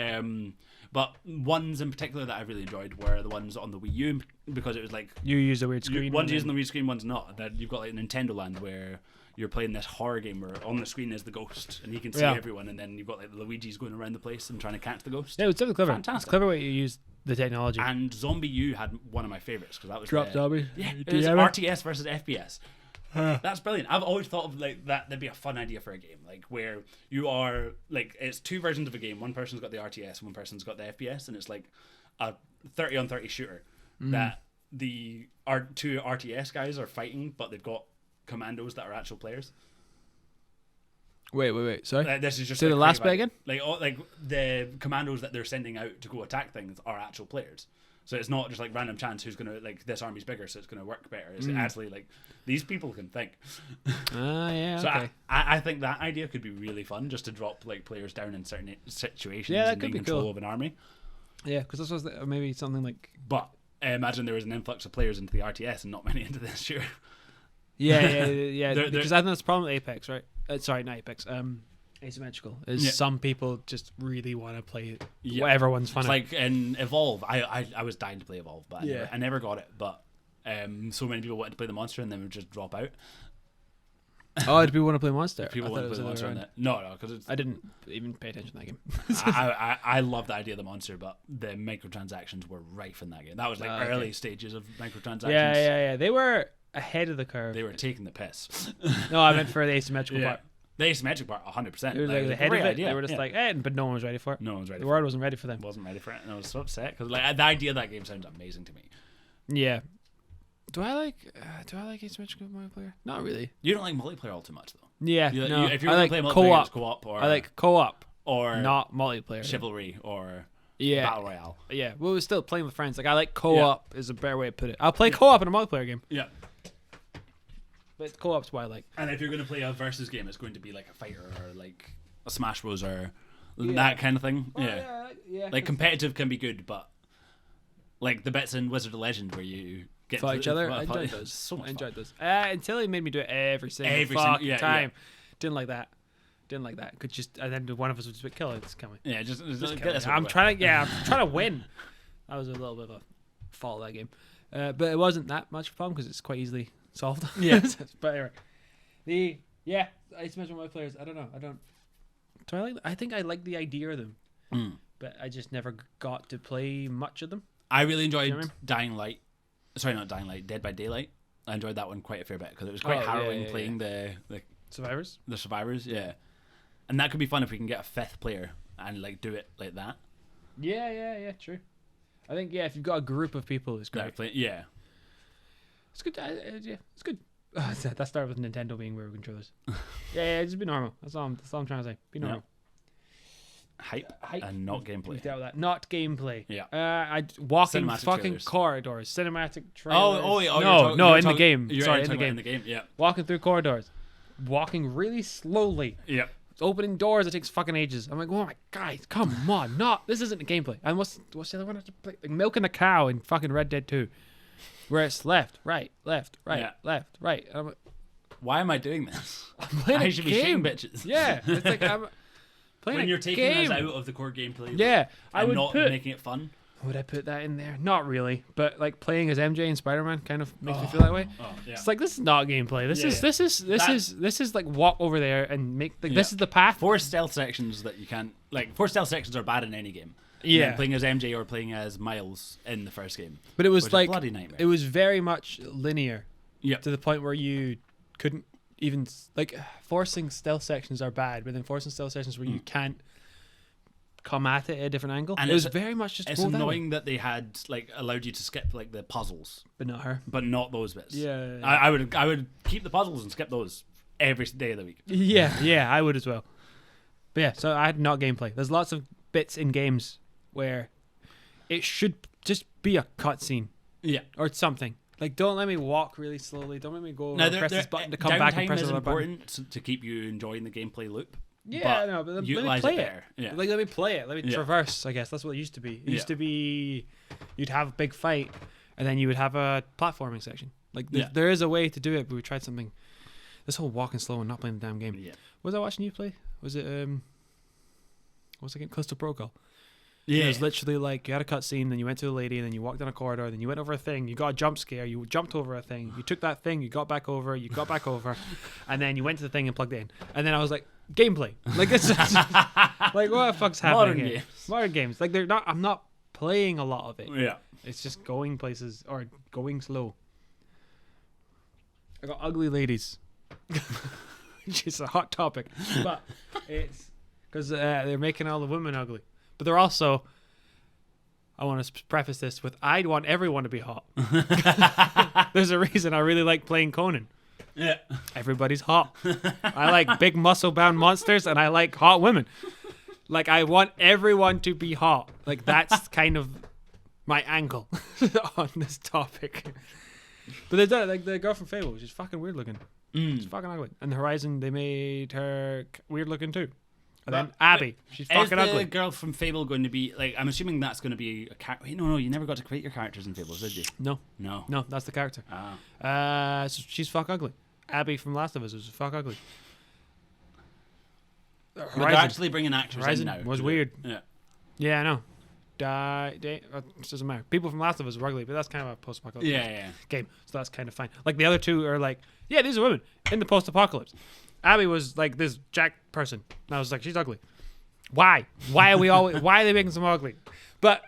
But ones in particular that I really enjoyed were the ones on the Wii U, because it was like You use a weird screen. one's and using then- the Wii screen, one's not. And then you've got like Nintendo Land where you're playing this horror game where on the screen is the ghost and he can see Yeah. everyone, and then you've got like Luigi's going around the place and trying to catch the ghost. Yeah, it's definitely clever. Fantastic. It's a clever way you use the technology. And Zombie U had one of my favorites because that was Drop zombie. Yeah, Do it you was ever? RTS versus FPS. That's brilliant. I've always thought of like that'd be a fun idea for a game, like where you are like it's two versions of a game. One person's got the RTS, one person's got the FPS, and it's like a 30 on 30 shooter that the two RTS guys are fighting, but they've got commandos that are actual players. Wait. Sorry. This is just Say like the last crazy bit value. again. Like the commandos that they're sending out to go attack things are actual players. So it's not just like random chance who's gonna like this army's bigger, so it's gonna work better. It's actually like these people can think. Yeah. So Okay. I think that idea could be really fun, just to drop like players down in certain situations Yeah, that and could be be control cool. of an army. Yeah, because this was maybe something like. But I imagine there was an influx of players into the RTS and not many into this shooter. Yeah. They're- Because I think that's the problem with Apex, right? Sorry, not Apex. Asymmetrical is Yeah. some people just really want to play Yeah. whatever one's fun. It's like in Evolve, I was dying to play Evolve, but Yeah. I never got it. But so many people wanted to play the monster and then would just drop out. Oh, did people want to play Monster? People I want thought to play the it was monster the on other it. No, because it's I didn't even pay attention to that game. I love the idea of the monster, but the microtransactions were rife in that game. That was like Okay. early stages of microtransactions. Yeah. They were ahead of the curve. They were taking the piss. No, I meant for the asymmetrical part. The asymmetric part, 100%. It was like a ahead of great it. idea. They were just Yeah. like, but no one was ready for it. No one's ready The for world wasn't ready for them. it. Wasn't ready for it, and I was so upset because like the idea of that game sounds amazing to me. Yeah. Do I like asymmetrical multiplayer? Not really. You don't like multiplayer all too much though. Yeah. No, If you're I going like to play multiplayer, co-op. it's co-op or I like co-op, or not multiplayer. chivalry or Yeah. battle royale. Yeah. Well, we're still playing with friends. Like I like co-op is a better way to put it. I'll play co-op in a multiplayer game, Yeah. but co-op's what I like. And if you're going to play a versus game, it's going to be like a fighter or like a Smash Bros or Yeah. that kind of thing. Oh, Yeah. Like competitive can be good, but like the bits in Wizard of Legend where you get Fight to each other. well, I enjoyed fight- those. So much I enjoyed fun. those. Until he made me do it every single fucking time. Didn't like that. Could just and then one of us would just be kill it. It's coming. Yeah, just Just get kill this it. over I'm with. trying to win. That was a little bit of a fault of that game, but it wasn't that much fun because it's quite easily solved. Yeah. But anyway, asymmetrical multiplayers. I don't know. Do I like? I think I like the idea of them, but I just never got to play much of them. I really enjoyed You know what I mean? Dying Light. Sorry, not Dying Light. Dead by Daylight. I enjoyed that one quite a fair bit because it was quite Oh, yeah, harrowing yeah, playing the Survivors. survivors. Yeah, and that could be fun if we can get a fifth player and like do it like that. Yeah. True. I think if you've got a group of people, it's great. Yeah. It's good. Yeah, it's good. That started with Nintendo being weird controllers. yeah, just be normal. That's all I'm trying to say. Be normal. Hype Hype. and not gameplay. We've dealt with that. Not gameplay. Yeah. Walking Cinematic fucking trailers. corridors, cinematic trailers. Yeah, no, in the game. You're Sorry, in talking the about game. In the game, yeah. Walking through corridors, walking really slowly, Yeah. opening doors. It takes fucking ages. I'm like, oh my guys, come on, this isn't a gameplay. And what's the other one I have to play? Like milking a cow in fucking Red Dead 2, where it's left, right, left, right, Yeah. left, right. And I'm like, Why am I doing this? I'm playing I a should be game. shooting bitches. Yeah, it's like I'm playing When a you're taking game. us out of the core gameplay. Yeah, I and would not put. making it fun. Would I put that in there? Not really, but like playing as MJ in Spider-Man kind of makes me feel that way. Oh, yeah. It's like this is not gameplay. This Yeah. is this is like walk over there and make like this Yeah. is the path. Four stealth sections that you can't like. Four stealth sections are bad in any game. And Yeah. then playing as MJ or playing as Miles in the first game. But it was which is a like bloody nightmare. it was very much linear Yep. to the point where you couldn't even like forcing stealth sections are bad, but then forcing stealth sections where you can't come at it at a different angle. And it was it's- very much just It's go that way. annoying that they had like allowed you to skip like the puzzles, but not her. but not those bits. Yeah. I would keep the puzzles and skip those every day of the week. Yeah, I would as well. But yeah, so I had not gameplay. There's lots of bits in games where it should just be a cutscene Yeah. or something. Like, don't let me walk really slowly. Don't let me go Now, and press this button to come back and press is another button. important to keep you enjoying the gameplay loop. Yeah, no, but let me utilize play it it. better. Yeah. Like, let me play it. Let me Yeah. traverse. I guess that's what it used to be. It used Yeah. to be you'd have a big fight, and then you would have a platforming section. Like, Yeah. there is a way to do it, but we tried something. This whole walking slow and not playing the damn game. Yeah. Was I watching you play? Was it what's the game? Callisto Protocol. Yeah. It was literally like you had a cutscene, then you went to the lady, and then you walked down a corridor, then you went over a thing, you got a jump scare, you jumped over a thing, you took that thing, you got back over, and then you went to the thing and plugged it in. And then I was like, gameplay. Like it's just, like what the fuck's happening here? Modern games. Like they're not. I'm not playing a lot of it. Yeah. It's just going places or going slow. I got ugly ladies, which is a hot topic, but it's because they're making all the women ugly. But they're also, I want to preface this with, I'd want everyone to be hot. There's a reason I really like playing Conan. Yeah. Everybody's hot. I like big muscle-bound monsters, and I like hot women. Like, I want everyone to be hot. Like, that's kind of my angle on this topic. But they've done it, like the girl from Fable, which is fucking weird looking. It's fucking ugly. And the Horizon, they made her weird looking too. And then Abby, she's fucking ugly. Is the girl from Fable going to be, like, I'm assuming that's going to be a character. No, you never got to create your characters in Fables, did you? No, that's the character. So she's fuck ugly. Abby from Last of Us was fuck ugly. But they're actually bringing actors Horizon in now. was weird. Yeah. I know. It doesn't matter. People from Last of Us were ugly, but that's kind of a post-apocalyptic game, so that's kind of fine. Like the other two are like, yeah, these are women in the post-apocalypse. Abby was like this jack person, and I was like, she's ugly. Why? Why are we always? Why are they making them ugly? But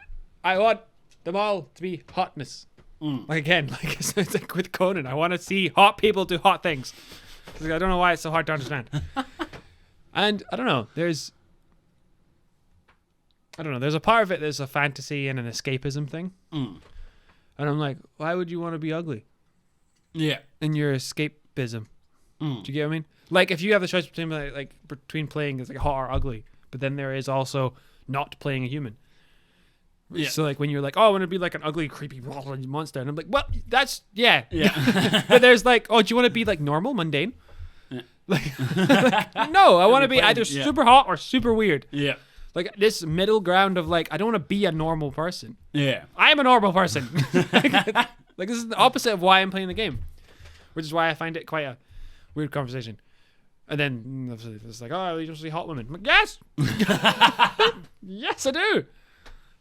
I want them all to be hotness. Like again, like it's like with Conan, I want to see hot people do hot things. Like, I don't know why it's so hard to understand. And I don't know. There's a part of it there's a fantasy and an escapism thing. And I'm like, why would you want to be ugly? Yeah. In your escapism. Do you get what I mean? Like if you have the choice between playing as like hot or ugly, but then there is also not playing a human. Yeah. So like when you're like, oh, I want to be like an ugly, creepy monster, and I'm like, well, that's yeah. But there's like, oh, do you want to be like normal, mundane? Yeah. Like no, I want to be either super hot or super weird. Yeah. Like this middle ground of like, I don't want to be a normal person. Yeah. I am a normal person. Like this is the opposite of why I'm playing the game, which is why I find it quite a weird conversation. And then it's like, oh, you don't see hot women. I'm like, yes, yes, I do.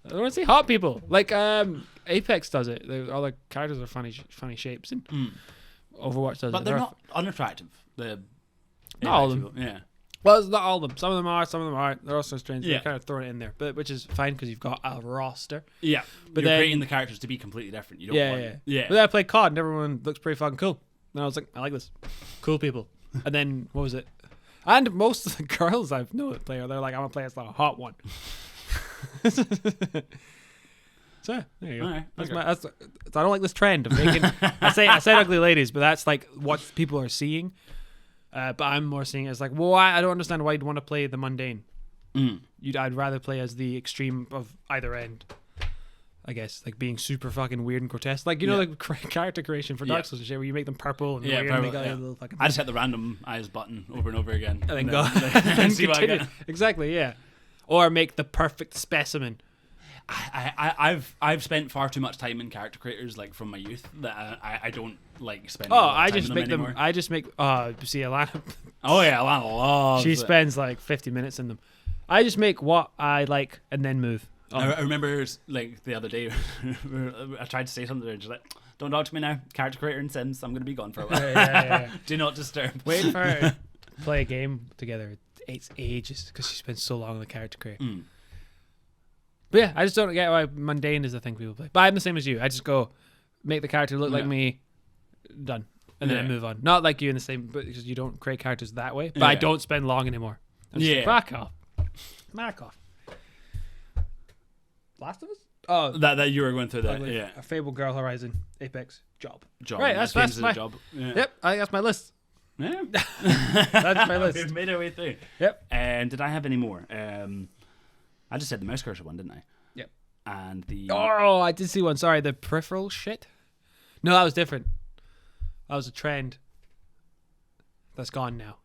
I want to see hot people. Like Apex does it. All the characters are funny shapes, and Overwatch does it. But they're not unattractive. Not all of them. Yeah. Well, it's not all of them. Some of them are. Some of them aren't. They're also strange. Yeah. They're kind of throwing it in there, but which is fine because you've got a roster. Yeah. But you're then creating the characters to be completely different. You don't want. Yeah. But then I played COD, and everyone looks pretty fucking cool. And I was like, I like this. Cool people. And then what was it? And most of the girls I've known that play, they're like, I'm gonna play as a hot one. So there you go. Right, I don't like this trend of making. I said ugly ladies, but that's like what people are seeing. But I'm more seeing it as like, well, I don't understand why you'd want to play the mundane. I'd rather play as the extreme of either end. I guess like being super fucking weird and grotesque, like you know, like character creation for Dark Souls and shit, where you make them purple and weird and make a little fucking. I just hit the random eyes button over and over again, and then go and see what I get. Exactly, yeah. Or make the perfect specimen. I've spent far too much time in character creators like from my youth that I don't like spend. I just make them. I just make. See, Alana. Oh yeah, Alana loves. She spends like 50 minutes in them. I just make what I like and then move. I remember like the other day, I tried to say something and she's like, "Don't talk to me now. Character creator in Sims. I'm going to be gone for a while. Yeah. Do not disturb." Wait for her to play a game together. It's ages because she spends so long on the character creator. But yeah, I just don't get why mundane is the thing people play. But I'm the same as you. I just go make the character look like me, done, and then I move on. Not like you in the same, but because you don't create characters that way. But I don't spend long anymore. I'm just like, back off. Last of Us? Oh, that you were going through that. Yeah. A Fable, Girl, Horizon, Apex, Job. Right, that's my job. Yeah. Yep, I think that's my list. Yeah. That's my list. We've made our way through. Yep. And did I have any more? I just said the mouse cursor one, didn't I? Yep. And the... Oh, I did see one. Sorry, the peripheral shit. No, that was different. That was a trend. That's gone now.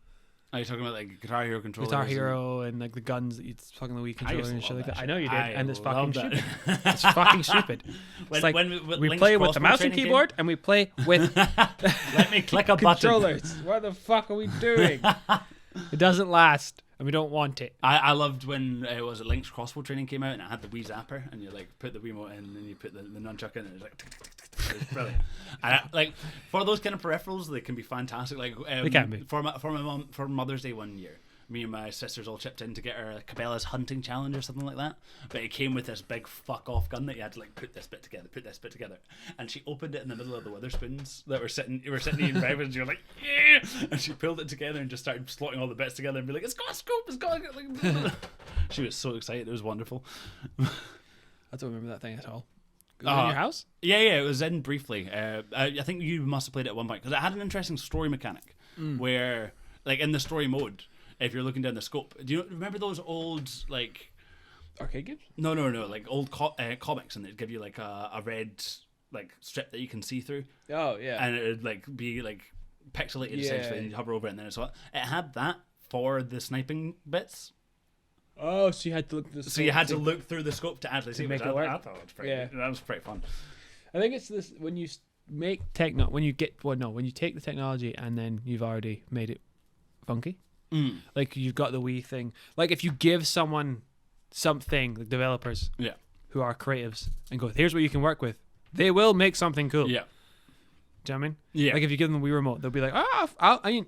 Are you talking about like Guitar Hero controllers? Guitar Hero and like the guns that you fucking the Wii controller and shit like that. I know you did, and it's fucking stupid. It's fucking stupid. It's like we play with the mouse and keyboard, and we play with let me click a button. Controllers. What the fuck are we doing? It doesn't last. and we don't want it. I loved when was it Link's crossbow training came out and it had the Wii Zapper and you like put the Wiimote in and then you put the nunchuck in and it was like tick, tick, tick, tick, tick. It was brilliant. And like for those kind of peripherals, they can be fantastic. Like They can be. For my mom for Mother's Day one year. Me and my sisters all chipped in to get her Cabela's hunting challenge or something like that. But it came with this big fuck off gun that you had to like put this bit together. And she opened it in the middle of the Witherspoons that were sitting eating breakfast and you're like, yeah! And she pulled it together and just started slotting all the bits together and be like, it's got a scope, it's got like she was so excited, it was wonderful. I don't remember that thing at all. Was it in your house? Yeah, it was in briefly. I think you must have played it at one point because it had an interesting story mechanic where, like, in the story mode, if you're looking down the scope, do you remember those old like arcade games? No, like old comics, and they'd give you like a red like strip that you can see through. Oh yeah, and it'd like be like pixelated essentially, and you hover over it, and then it had that for the sniping bits. Oh, so you had to look through the scope. So you had to look through the scope to actually see make it it work. I thought it was pretty. Yeah, that was pretty fun. I think it's this when you make when you take the technology and then you've already made it funky. Like you've got the Wii thing. Like if you give someone something, like developers, who are creatives, and go, here's what you can work with, they will make something cool. Yeah. Do you know what I mean? Yeah. Like if you give them the Wii remote, they'll be like,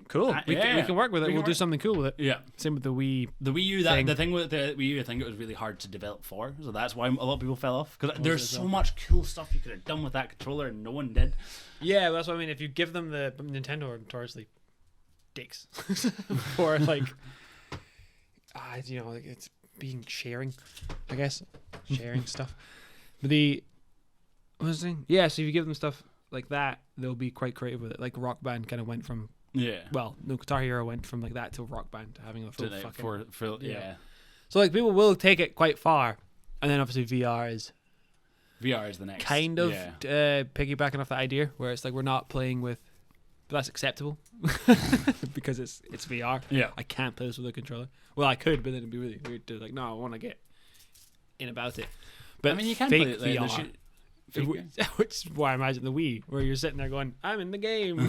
cool. We can work with it. We'll do something cool with it. Yeah. Same with the Wii. The Wii U. The thing with the Wii U, I think it was really hard to develop for, so that's why a lot of people fell off. Because there's so much cool stuff you could have done with that controller, and no one did. Yeah, that's what I mean. If you give them the Nintendo are notoriously dicks for like, like it's being sharing, I guess, sharing stuff. But what was I saying? Yeah, so if you give them stuff like that, they'll be quite creative with it. Like Rock Band kind of went from Guitar Hero went from like that to Rock Band to having a full fucking So like people will take it quite far, and then obviously VR is the next kind of piggybacking off the idea where it's like we're not playing with, but that's acceptable because it's VR. Yeah, I can't play this with a controller. Well, I could, but then it'd be really weird to like. No, I want to get in about it. But I mean, you can play it like, VR. Which is why I imagine the Wii, where you're sitting there going, "I'm in the game." The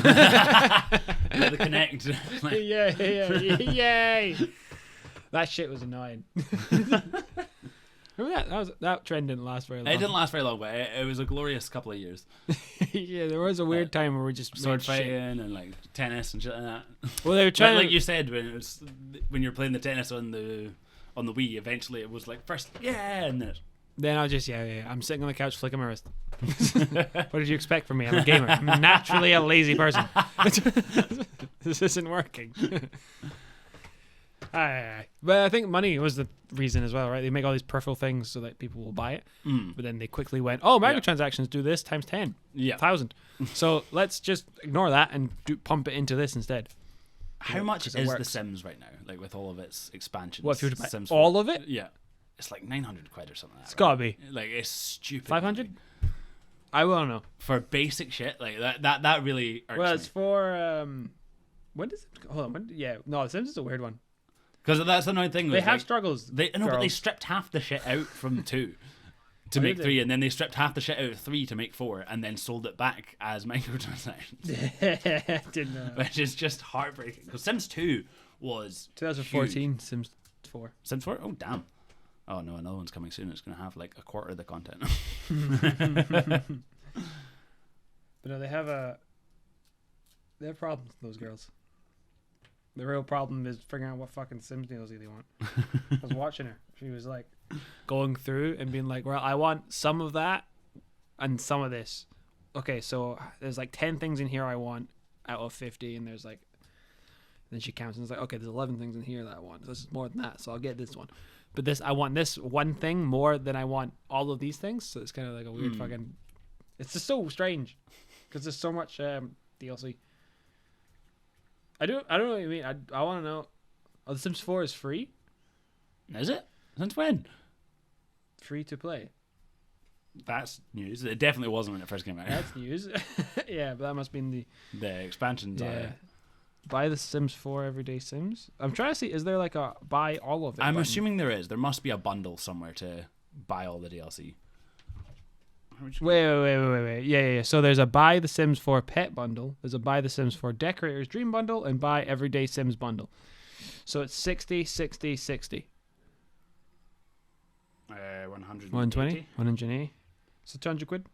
Kinect. Yay! That shit was annoying. Remember that trend didn't last very long. It didn't last very long, but it was a glorious couple of years. Yeah, there was a weird time where we just sword fighting and like tennis and shit like that. Well, they were trying, like you said, when you're playing the tennis on the Wii. Eventually, it was like first, and then I was just I'm sitting on the couch flicking my wrist. What did you expect from me? I'm a gamer. I'm naturally a lazy person. This isn't working. But I think money was the reason as well, right? They make all these peripheral things so that people will buy it. But then they quickly went, microtransactions do this times 10. 1,000. So let's just ignore that and pump it into this instead. How much is The Sims right now? Like with all of its expansions. What if you were to buy Sims all of it? Yeah. It's like 900 quid or something like that. It's gotta be. Like it's stupid. 500? I will know. For basic shit, like that really irks me. It's for when does it hold on, no, The Sims is a weird one. Because that's the annoying thing. They have struggles. But they stripped half the shit out from 2 to make 3, and then they stripped half the shit out of 3 to make 4, and then sold it back as microtransactions. Didn't know. Which is just heartbreaking. Because Sims 2 was 2014, huge. Sims 4. Sims 4? Oh, damn. Oh, no, another one's coming soon. It's going to have like a quarter of the content. But no, they have problems, those girls. The real problem is figuring out what fucking Sims DLC they want. I was watching her. She was like going through and being like, well, I want some of that and some of this. Okay, so there's like 10 things in here I want out of 50, and there's like, then she counts and it's like, okay, there's 11 things in here that I want. This is more than that, so I'll get this one. But I want this one thing more than I want all of these things. So it's kind of like a weird fucking. It's just so strange because there's so much DLC. I don't know what you mean. I want to know. Oh, The Sims 4 is free? Is it? Since when? Free to play. That's news. It definitely wasn't when it first came out. That's news. Yeah, but that must be the expansions. Yeah. Buy The Sims 4 Everyday Sims. I'm trying to see, is there like a buy all of it? I'm assuming there is. There must be a bundle somewhere to buy all the DLC. Wait. Yeah. So there's a buy The Sims 4 pet bundle. There's a buy The Sims 4 Decorator's Dream bundle and buy Everyday Sims bundle. So it's 60, 60, 60. 120. 120, 180. So 200 quid,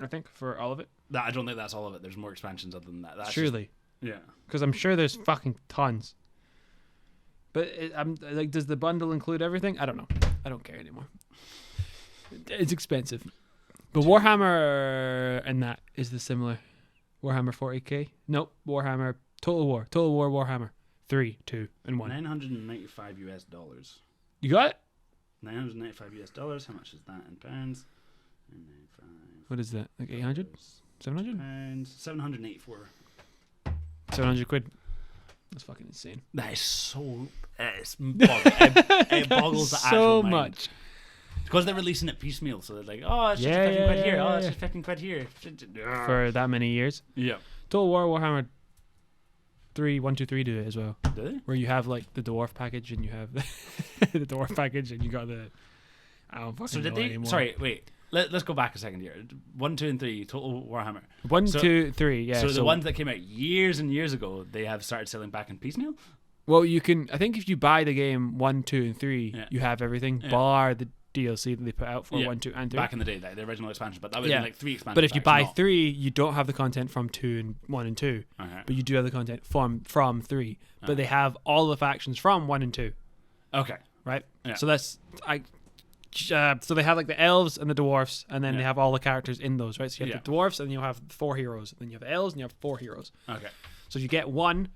I think, for all of it. I don't think that's all of it. There's more expansions other than that. That's Surely. Just, yeah. Because I'm sure there's fucking tons. But I'm like, does the bundle include everything? I don't know. I don't care anymore. It's expensive. But Warhammer and that is the similar. Warhammer 40k? Nope. Warhammer Total War Warhammer 3, 2, and 1. $995. You got it? $995. How much is that in pounds? 995. What is that? Like 800? 700? Pounds. 784. 700 quid. That's fucking insane. That is so. It boggles the actual so mind. much. Because they're releasing it piecemeal, so they're like, oh, it's just Yeah, 15 quid yeah, here. yeah, Oh, it's yeah. just 15 quid here. For that many years. Yeah. Total War Warhammer 3, 1, 2, 3 do it as well. Do they? Where you have like the dwarf package and you have the dwarf package and you got the. I don't fucking So did know they? anymore. Sorry, wait. Let's go back a second here. 1, 2, and 3. Total Warhammer. 1, So- 2, 3. Yeah. So the ones that came out years and years ago, they have started selling back in piecemeal. Well, you can. I think if you buy the game 1, 2, and 3, Yeah. you have everything Yeah. bar the DLC that they put out for Yeah. 1, 2, and 3. Back in the day, the original expansion, but that would Yeah. have been like 3 expansions. But if you packs, buy not- 3, you don't have the content from 2 and 1 and 2. Okay. But you do have the content from 3. But they Okay. have all the factions from 1 and 2, Okay. right? Yeah. So that's so they have like the elves and the dwarfs, and then Yeah. they have all the characters in those, right? So you have Yeah. the dwarfs, and you have 4 heroes, and then you have the elves, and you have 4 heroes. Okay. So you get 1.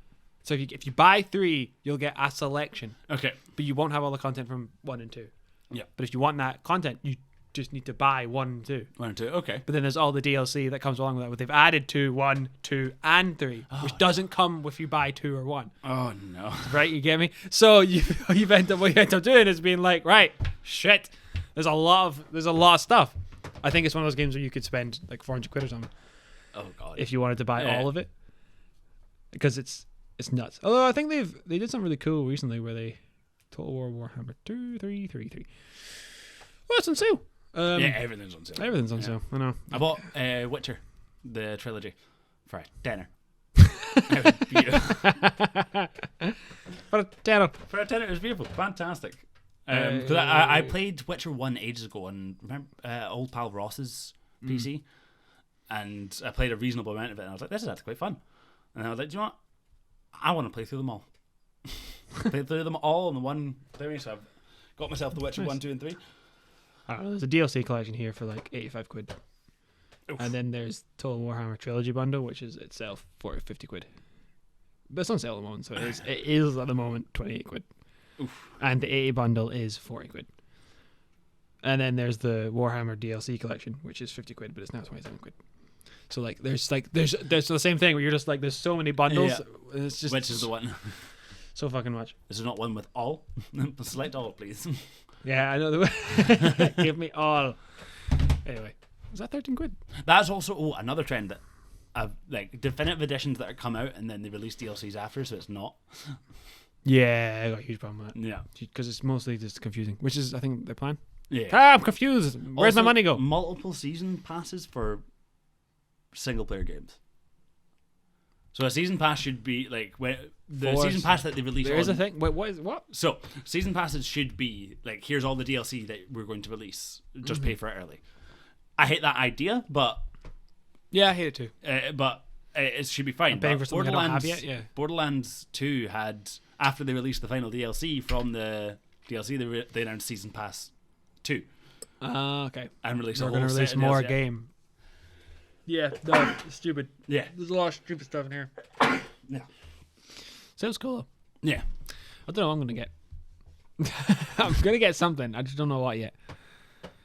So if you buy 3, you'll get a selection, Okay. but you won't have all the content from 1 and 2. Yeah. But if you want that content, you just need to buy 1 and 2. 1 and 2. Okay. But then there's all the DLC that comes along with that. But they've added 2, 1, 2, and 3, which doesn't come if you buy 2 or 1. Oh no. Right? You get me? So what you end up doing is being like, right, shit. There's a lot of stuff. I think it's one of those games where you could spend like 400 quid or something Oh god. if you wanted to buy Yeah. all of it, because it's nuts. Although I think they did something really cool recently where they Total War Warhammer 2, 3, 3, 3. Well, it's on sale. yeah, everything's on sale. Everything's on Yeah. sale. I know. I bought Witcher, the trilogy, for a tenner. But a tenner. For a tenner, it was beautiful, fantastic. 'Cause I played Witcher 1 ages ago on old pal Ross's PC, and I played a reasonable amount of it, and I was like, this is actually quite fun. And I was like, do you know what? I want to play through them all. Play through them all on the one thing, so I've got myself the Witcher Nice. 1, 2, and 3. I don't know, there's a DLC collection here for like 85 quid. Oof. And then there's Total Warhammer Trilogy Bundle, which is itself 50 quid. But it's on sale at the moment, so it is at the moment 28 quid. Oof. And the 80 bundle is 40 quid. And then there's the Warhammer DLC collection, which is 50 quid, but it's now 27 quid. So there's the same thing where you're just like, there's so many bundles. Yeah. And it's just Which is the one? so fucking much. This is not one with all. Select all, please. Yeah, I know. Give me all. Anyway, was that 13 quid? That's also another trend that like definitive editions that are come out and then they release DLCs after, so it's not. Yeah, I got a huge problem with that. Yeah. Because it's mostly just confusing, which is, I think, their plan. Yeah. I'm confused. Where's my Also, money go? Multiple season passes for single player games. So a season pass should be like the For season pass that they release. There is on, a thing. Wait, what? So season passes should be like, here's all the DLC that we're going to release. Just pay for it early. I hate that idea, but Yeah, I hate it too. it should be fine. I'm paying But for something I don't have yet, yeah. Borderlands 2 had, after they released the final DLC from the DLC, they announced season pass 2 Okay. and released a We're whole going to set release of more DLC. game. Yeah, no, it's stupid. Yeah, There's a lot of stupid stuff in here. yeah, Sounds cool though. yeah. I don't know what I'm going to get. I'm going to get something. I just don't know what yet.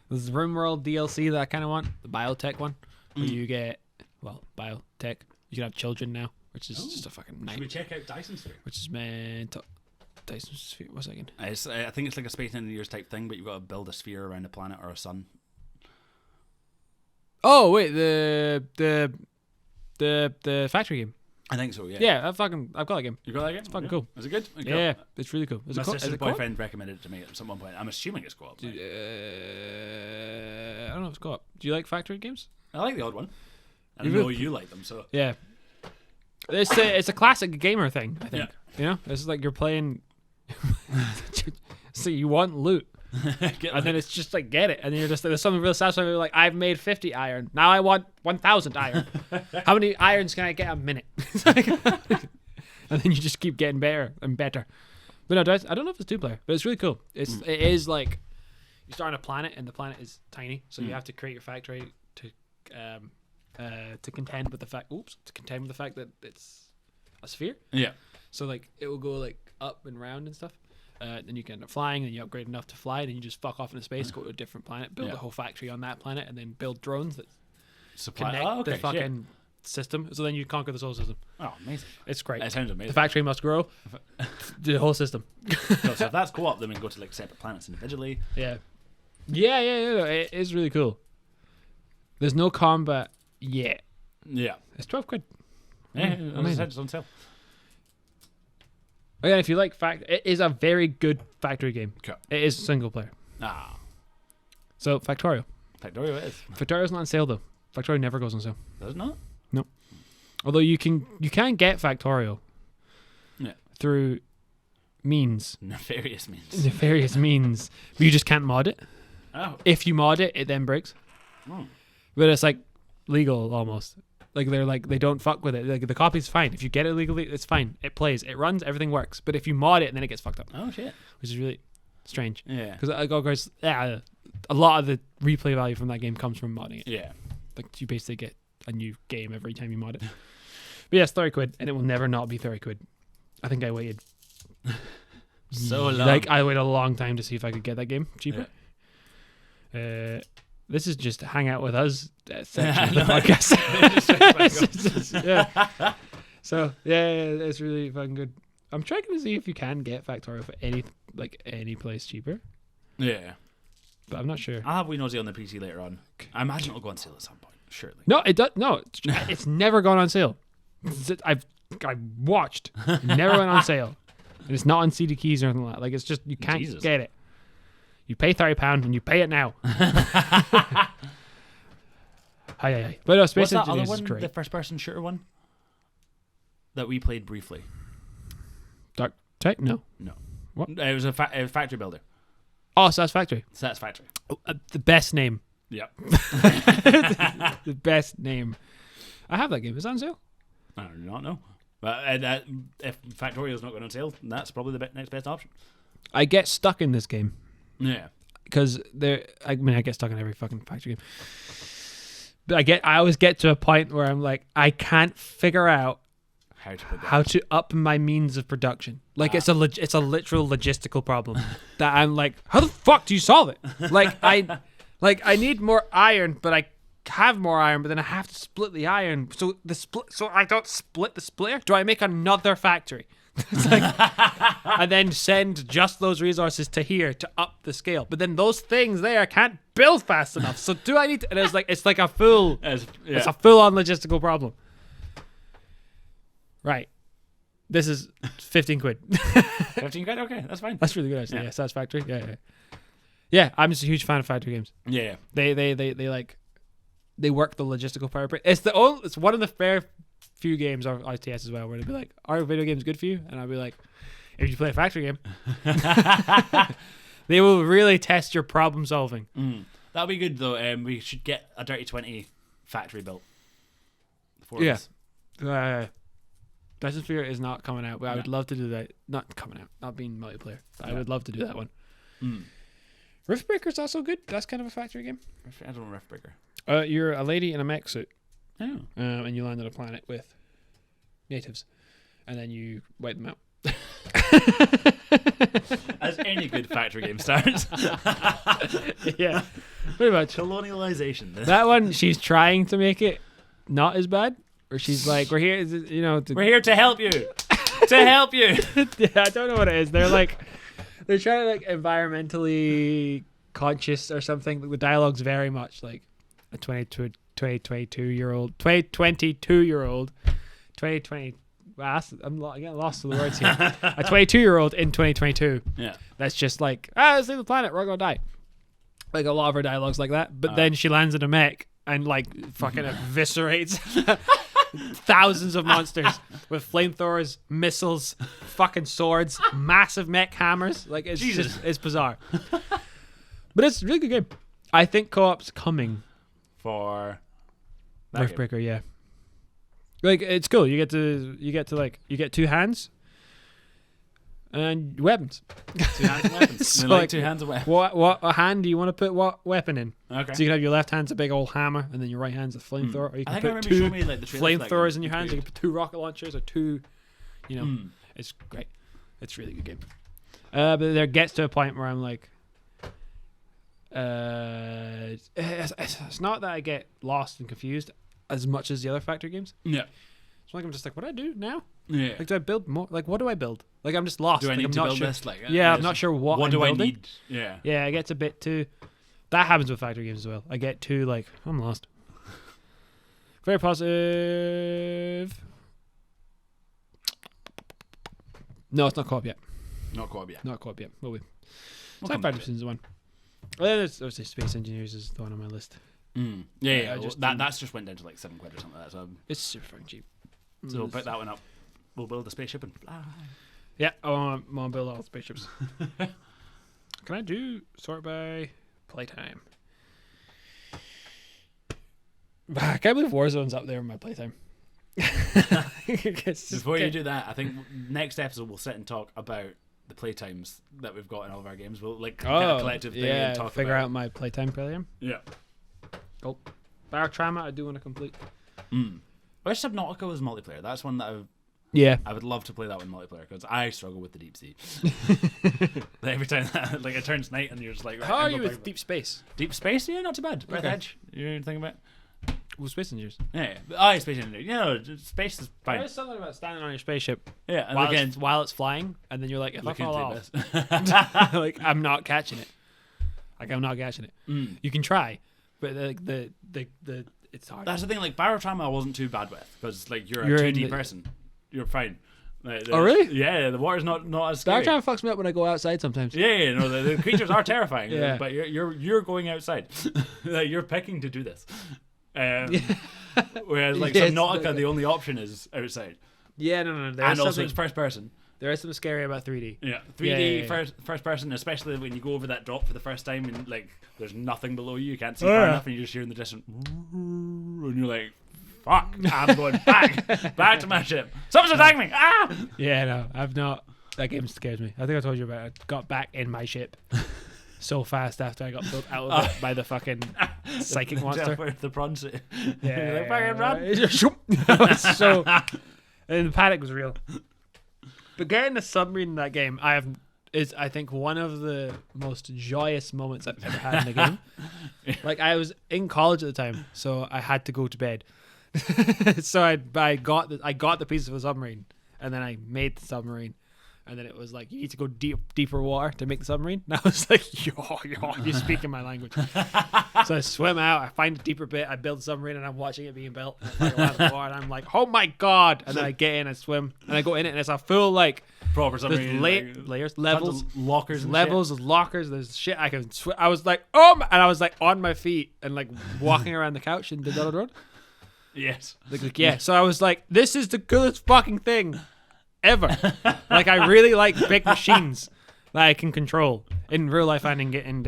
There's the RimWorld DLC that I kind of want. The biotech one. Where you get, biotech. You can have children now, which is just a fucking Should we nightmare. check out Dyson Sphere? Which is meant Dyson Sphere. What's that again? I think it's like a Space Engineers type thing, but you've got to build a sphere around a planet or a sun. Oh wait, the factory game. I think so. Yeah. Yeah, I've got that game. You got that game? It's fucking Yeah. cool. Is it good? Okay. Yeah, it's really cool. Is My it co- sister's is it co-op? boyfriend recommended it to me at some point. I'm assuming it's co-op. I don't know if it's co-op. Do you like factory games? I like the odd one. I You know really- you like them, so Yeah. It's a classic gamer thing, I think. Yeah. You know? It's like you're playing So you want loot. And then it's just like, get it. And then you're just, there's something real satisfying. You're like, I've made 50 iron. Now I want 1,000 iron. How many irons can I get a minute? And then you just keep getting better and better. But no, I don't know if it's 2-player, but it's really cool. It is like, you start on a planet and the planet is tiny. So you have to create your factory to contend with the fact, that it's a sphere. Yeah. So like, it will go like up and round and stuff. Then you can end up flying, and you upgrade enough to fly, then you just fuck off into space, go to a different planet, build a whole factory on that planet, and then build drones that connect the fucking system. So then you conquer the solar system. Oh, amazing. It's great. It sounds amazing. The factory must grow. The whole system. So if that's co-op, then we can go to like separate planets individually. Yeah. It is really cool. There's no combat yet. Yeah. It's 12 quid. Yeah, amazing. It's on sale. Again, if you like it is a very good factory game. Cool. It is single player. So Factorio. Factorio it is. Factorio's not on sale though. Factorio never goes on sale. Does it not? No. Although you can get Factorio. Yeah. Through means. Nefarious means. Nefarious means. But you just can't mod it. Oh. If you mod it, it then breaks. But it's like legal almost. Like they're like, they don't fuck with it. Like the copy's fine. If you get it legally, it's fine. It plays, it runs, everything works. But if you mod it, then it gets fucked up. Oh shit. Which is really strange. Yeah. Because a lot of the replay value from that game comes from modding it. Yeah. Like you basically get a new game every time you mod it. But yes, 30 quid, and it will never not be 30 quid. I think I waited so long. Like I waited a long time to see if I could get that game cheaper. Yeah. This is just hang out with us section of the podcast. Yeah. So it's really fucking good. I'm trying to see if you can get Factorio for any place cheaper, Yeah. but I'm not sure. I'll have Nosy on the PC later on. I imagine it'll go on sale at some point. Surely. No, it does. No, it's never gone on sale. I watched. It never went on sale. And it's not on CD keys or anything like that. Like it's just you can't get it. You pay £30 and you pay it now. Hi. But no, Space What's that other Engineers one? is great. The first-person shooter one that we played briefly. Dark Tech? No. What? It was a factory builder. Oh, Satisfactory. Satisfactory. Oh, the best name. Yep. The best name. I have that game. Is that on sale? I do not know. But if Factorio's not going on sale, that's probably the next best option. I get stuck in this game. Yeah. Because I get stuck in every fucking factory game. But I always get to a point where I'm like, I can't figure out how to up my means of production. Like it's a literal logistical problem that I'm like, how the fuck do you solve it? I need more iron, but I have more iron, but then I have to split the iron. So I don't split the splitter. Do I make another factory? It's like, and then send just those resources to here to up the scale. But then those things there can't build fast enough. So do I need to? And it's like a full, it's a full-on logistical problem. Right. This is 15 quid. 15 quid? Okay, that's fine. That's really good actually. Yeah, Satisfactory. Yeah, I'm just a huge fan of factory games. Yeah. They work the logistical part. It's one of the fair few games on ITS as well where they'd be like, are video games good for you? And I'd be like, if you play a factory game, they will really test your problem solving. That'll be good though. We should get a Dirty 20 factory built. Dyson Sphere is not coming out, but I would love to do that. Not coming out, not being multiplayer. I would love to do that one. Riftbreaker's also good. That's kind of a factory game. I don't know Riftbreaker. You're a lady in a mech suit. Oh. And you land on a planet with natives, and then you wipe them out. As any good factory game starts. Yeah, pretty much. Colonialization. That one, she's trying to make it not as bad, or she's like, we're here, we're here to help you. To help you. Yeah, I don't know what it is. They're trying to like environmentally conscious or something. The dialogue's very much like a 22-year-old, 2020. I'm getting lost to the words here. A 22-year-old in 2022. Yeah. That's just like, let's leave the planet. We're gonna die. Like a lot of her dialogues like that. But then she lands in a mech and like fucking eviscerates thousands of monsters with flamethrowers, missiles, fucking swords, massive mech hammers. Like it's Jesus. just it's bizarre. But it's a really good game. I think co-op's coming. For that game. Earthbreaker, yeah. Like it's cool. You get two hands and weapons. 2 hands and weapons. So, like like, 2 hands and weapons. What hand do you want to put what weapon in? Okay. So you can have your left hand's a big old hammer, and then your right hand's a flamethrower. Or you I can think I put remember you two showing me like the trailer for that flamethrowers game. in your hands. You Weird. can put 2 rocket launchers or 2. You know, Mm. it's great. It's a really good game. But there gets to a point where I'm like, it's not that I get lost and confused as much as the other Factory games. Yeah. It's like I'm just like, what do I do now? Yeah. Like, do I build more? Like, what do I build? Like, I'm just lost. Do I like, need I'm to not build sure. this? Like, Yeah, I'm not sure what I'm do I building. need? Yeah. Yeah, it gets a bit too. That happens with Factory games as well. I get too like, I'm lost. Very positive. No, it's not co-op yet. Not co-op yet. Not co-op yet. Will be. We'll Time come back Factory to it. is the one. Well, then there's obviously Space Engineers is the one on my list. Mm. Yeah, yeah. I just That's just went down to like £7 or something like that. So, It's super fucking cheap. so we'll pick that one up. We'll build a spaceship and fly. Yeah, I want to build all the spaceships. Can I do sort by playtime? I can't believe Warzone's up there in my playtime. Before you do that, I think next episode we'll sit and talk about the playtimes that we've got in all of our games. We'll like get a collective thing yeah, and talk figure about out my playtime program. Yeah. Cool. Barotrauma, I do want to complete. Mm. I wish Subnautica was multiplayer. That's one that Yeah. I would love to play that one multiplayer because I struggle with the deep sea. Like, every time that, like it turns night and you're just like, right, How are I'm you going with back. deep space? Deep space? Yeah, not too bad. Breath Okay. Edge. You know anything about? Well, Space Engineers. Yeah. Oh, space engineer. Yeah, no, space is fine. There's something about standing on your spaceship Yeah, and while it's flying, and then you're like, if I look fall into off, this. like I'm not catching it. Like I'm not catching it. Mm. You can try, but the it's hard. That's the thing. Like Barotrauma, I wasn't too bad with because like you're You're a in 2D the- person. You're fine. Like, Oh, really? Yeah, the water's not as scary. Barotrauma fucks me up when I go outside sometimes. Yeah, no, the creatures are terrifying. Yeah. But you're going outside. Like, you're picking to do this. Whereas like Yes, Subnautica, like- the only option is outside, Yeah, no. and also it's first person. there is something scary about 3D. Yeah, 3D Yeah. First person, especially when you go over that drop for the first time and like there's nothing below you, you can't see Oh, far yeah. enough, and you're just hearing the distant, and you're like, "Fuck, I'm going back to my ship. Someone's attacking me!" Ah! Yeah, no, I've not. That game scares me. I think I told you about it. I got back in my ship so fast after I got pulled out of it by the fucking psychic monster. The prawn suit. Yeah, You're like, "Fucking run." It's so, and the panic was real. But getting a submarine in that game, is I think one of the most joyous moments I've ever had in a game. Like I was in college at the time, so I had to go to bed. So I got the piece of a submarine, and then I made the submarine. And then it was like, you need to go deeper water to make the submarine. And I was like, yo, you're speaking my language. So I swim out, I find a deeper bit, I build the submarine, and I'm watching it being built. And I go out of the water, and I'm like, oh my God. And then I get in, I swim, and I go in it, and it's a full, like, Proper there's submarine. layers, tons levels, of lockers, and levels, there's lockers, there's shit I can swim. I was like, and I was like on my feet and like walking around the couch in the Donald Road. Shit. Yes. Like, yeah. So I was like, this is the coolest fucking thing ever. Like I really like big machines that I can control in real life and in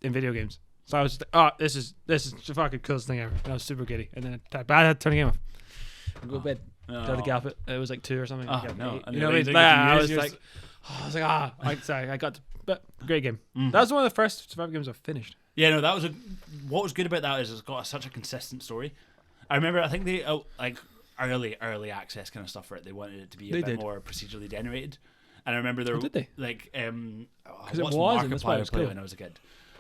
video games. So I was just like, oh, this is the fucking coolest thing ever. And I was super giddy. And then I had to turn the game off. Go to bed. Try to gap it. It was like 2 or something. Oh, Like, no. 8. And You know you're what I mean? like, you I get was to use like, sorry, I got to, but great game. That was one of the first survival games I've finished. Yeah, no, that was what was good about that is it's got such a consistent story. I remember, I think they like early access kind of stuff for it. They wanted it to be a They bit did. more procedurally generated, and I remember there did they? like it what's was, and that's why it Markiplier was played cool. when I was a kid,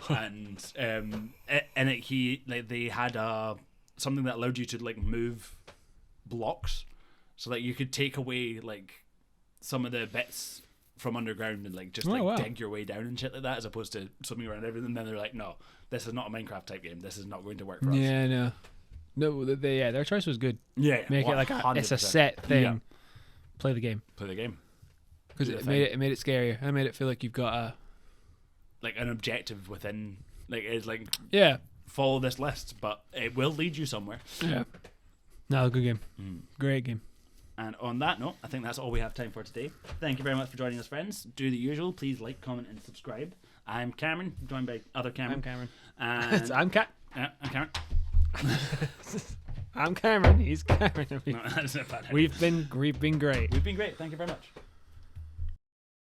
and in it he like they had something that allowed you to like move blocks, so that you could take away like some of the bits from underground and like just Oh, like wow. dig your way down and shit like that, as opposed to swimming around everything. And then they're like, no, this is not a Minecraft type game. This is not going to work for us. Yeah, no. No, their choice was good. Yeah, Make it like it's a 100%. set thing. Yeah. Play the game. Play the game Because Do the it thing. made it scarier. It made it feel like you've got a like an objective within, like it's like yeah. follow this list, but it will lead you somewhere. Yeah. No, good game. Great game. And on that note, I think that's all we have time for today. Thank you very much for joining us, friends. Do the usual. Please like, comment, and subscribe. I'm Cameron, joined by other Cameron. I'm Cameron. And I'm Cameron. I'm Cameron. He's Cameron. No, that's not bad. We've been great. We've been great. Thank you very much.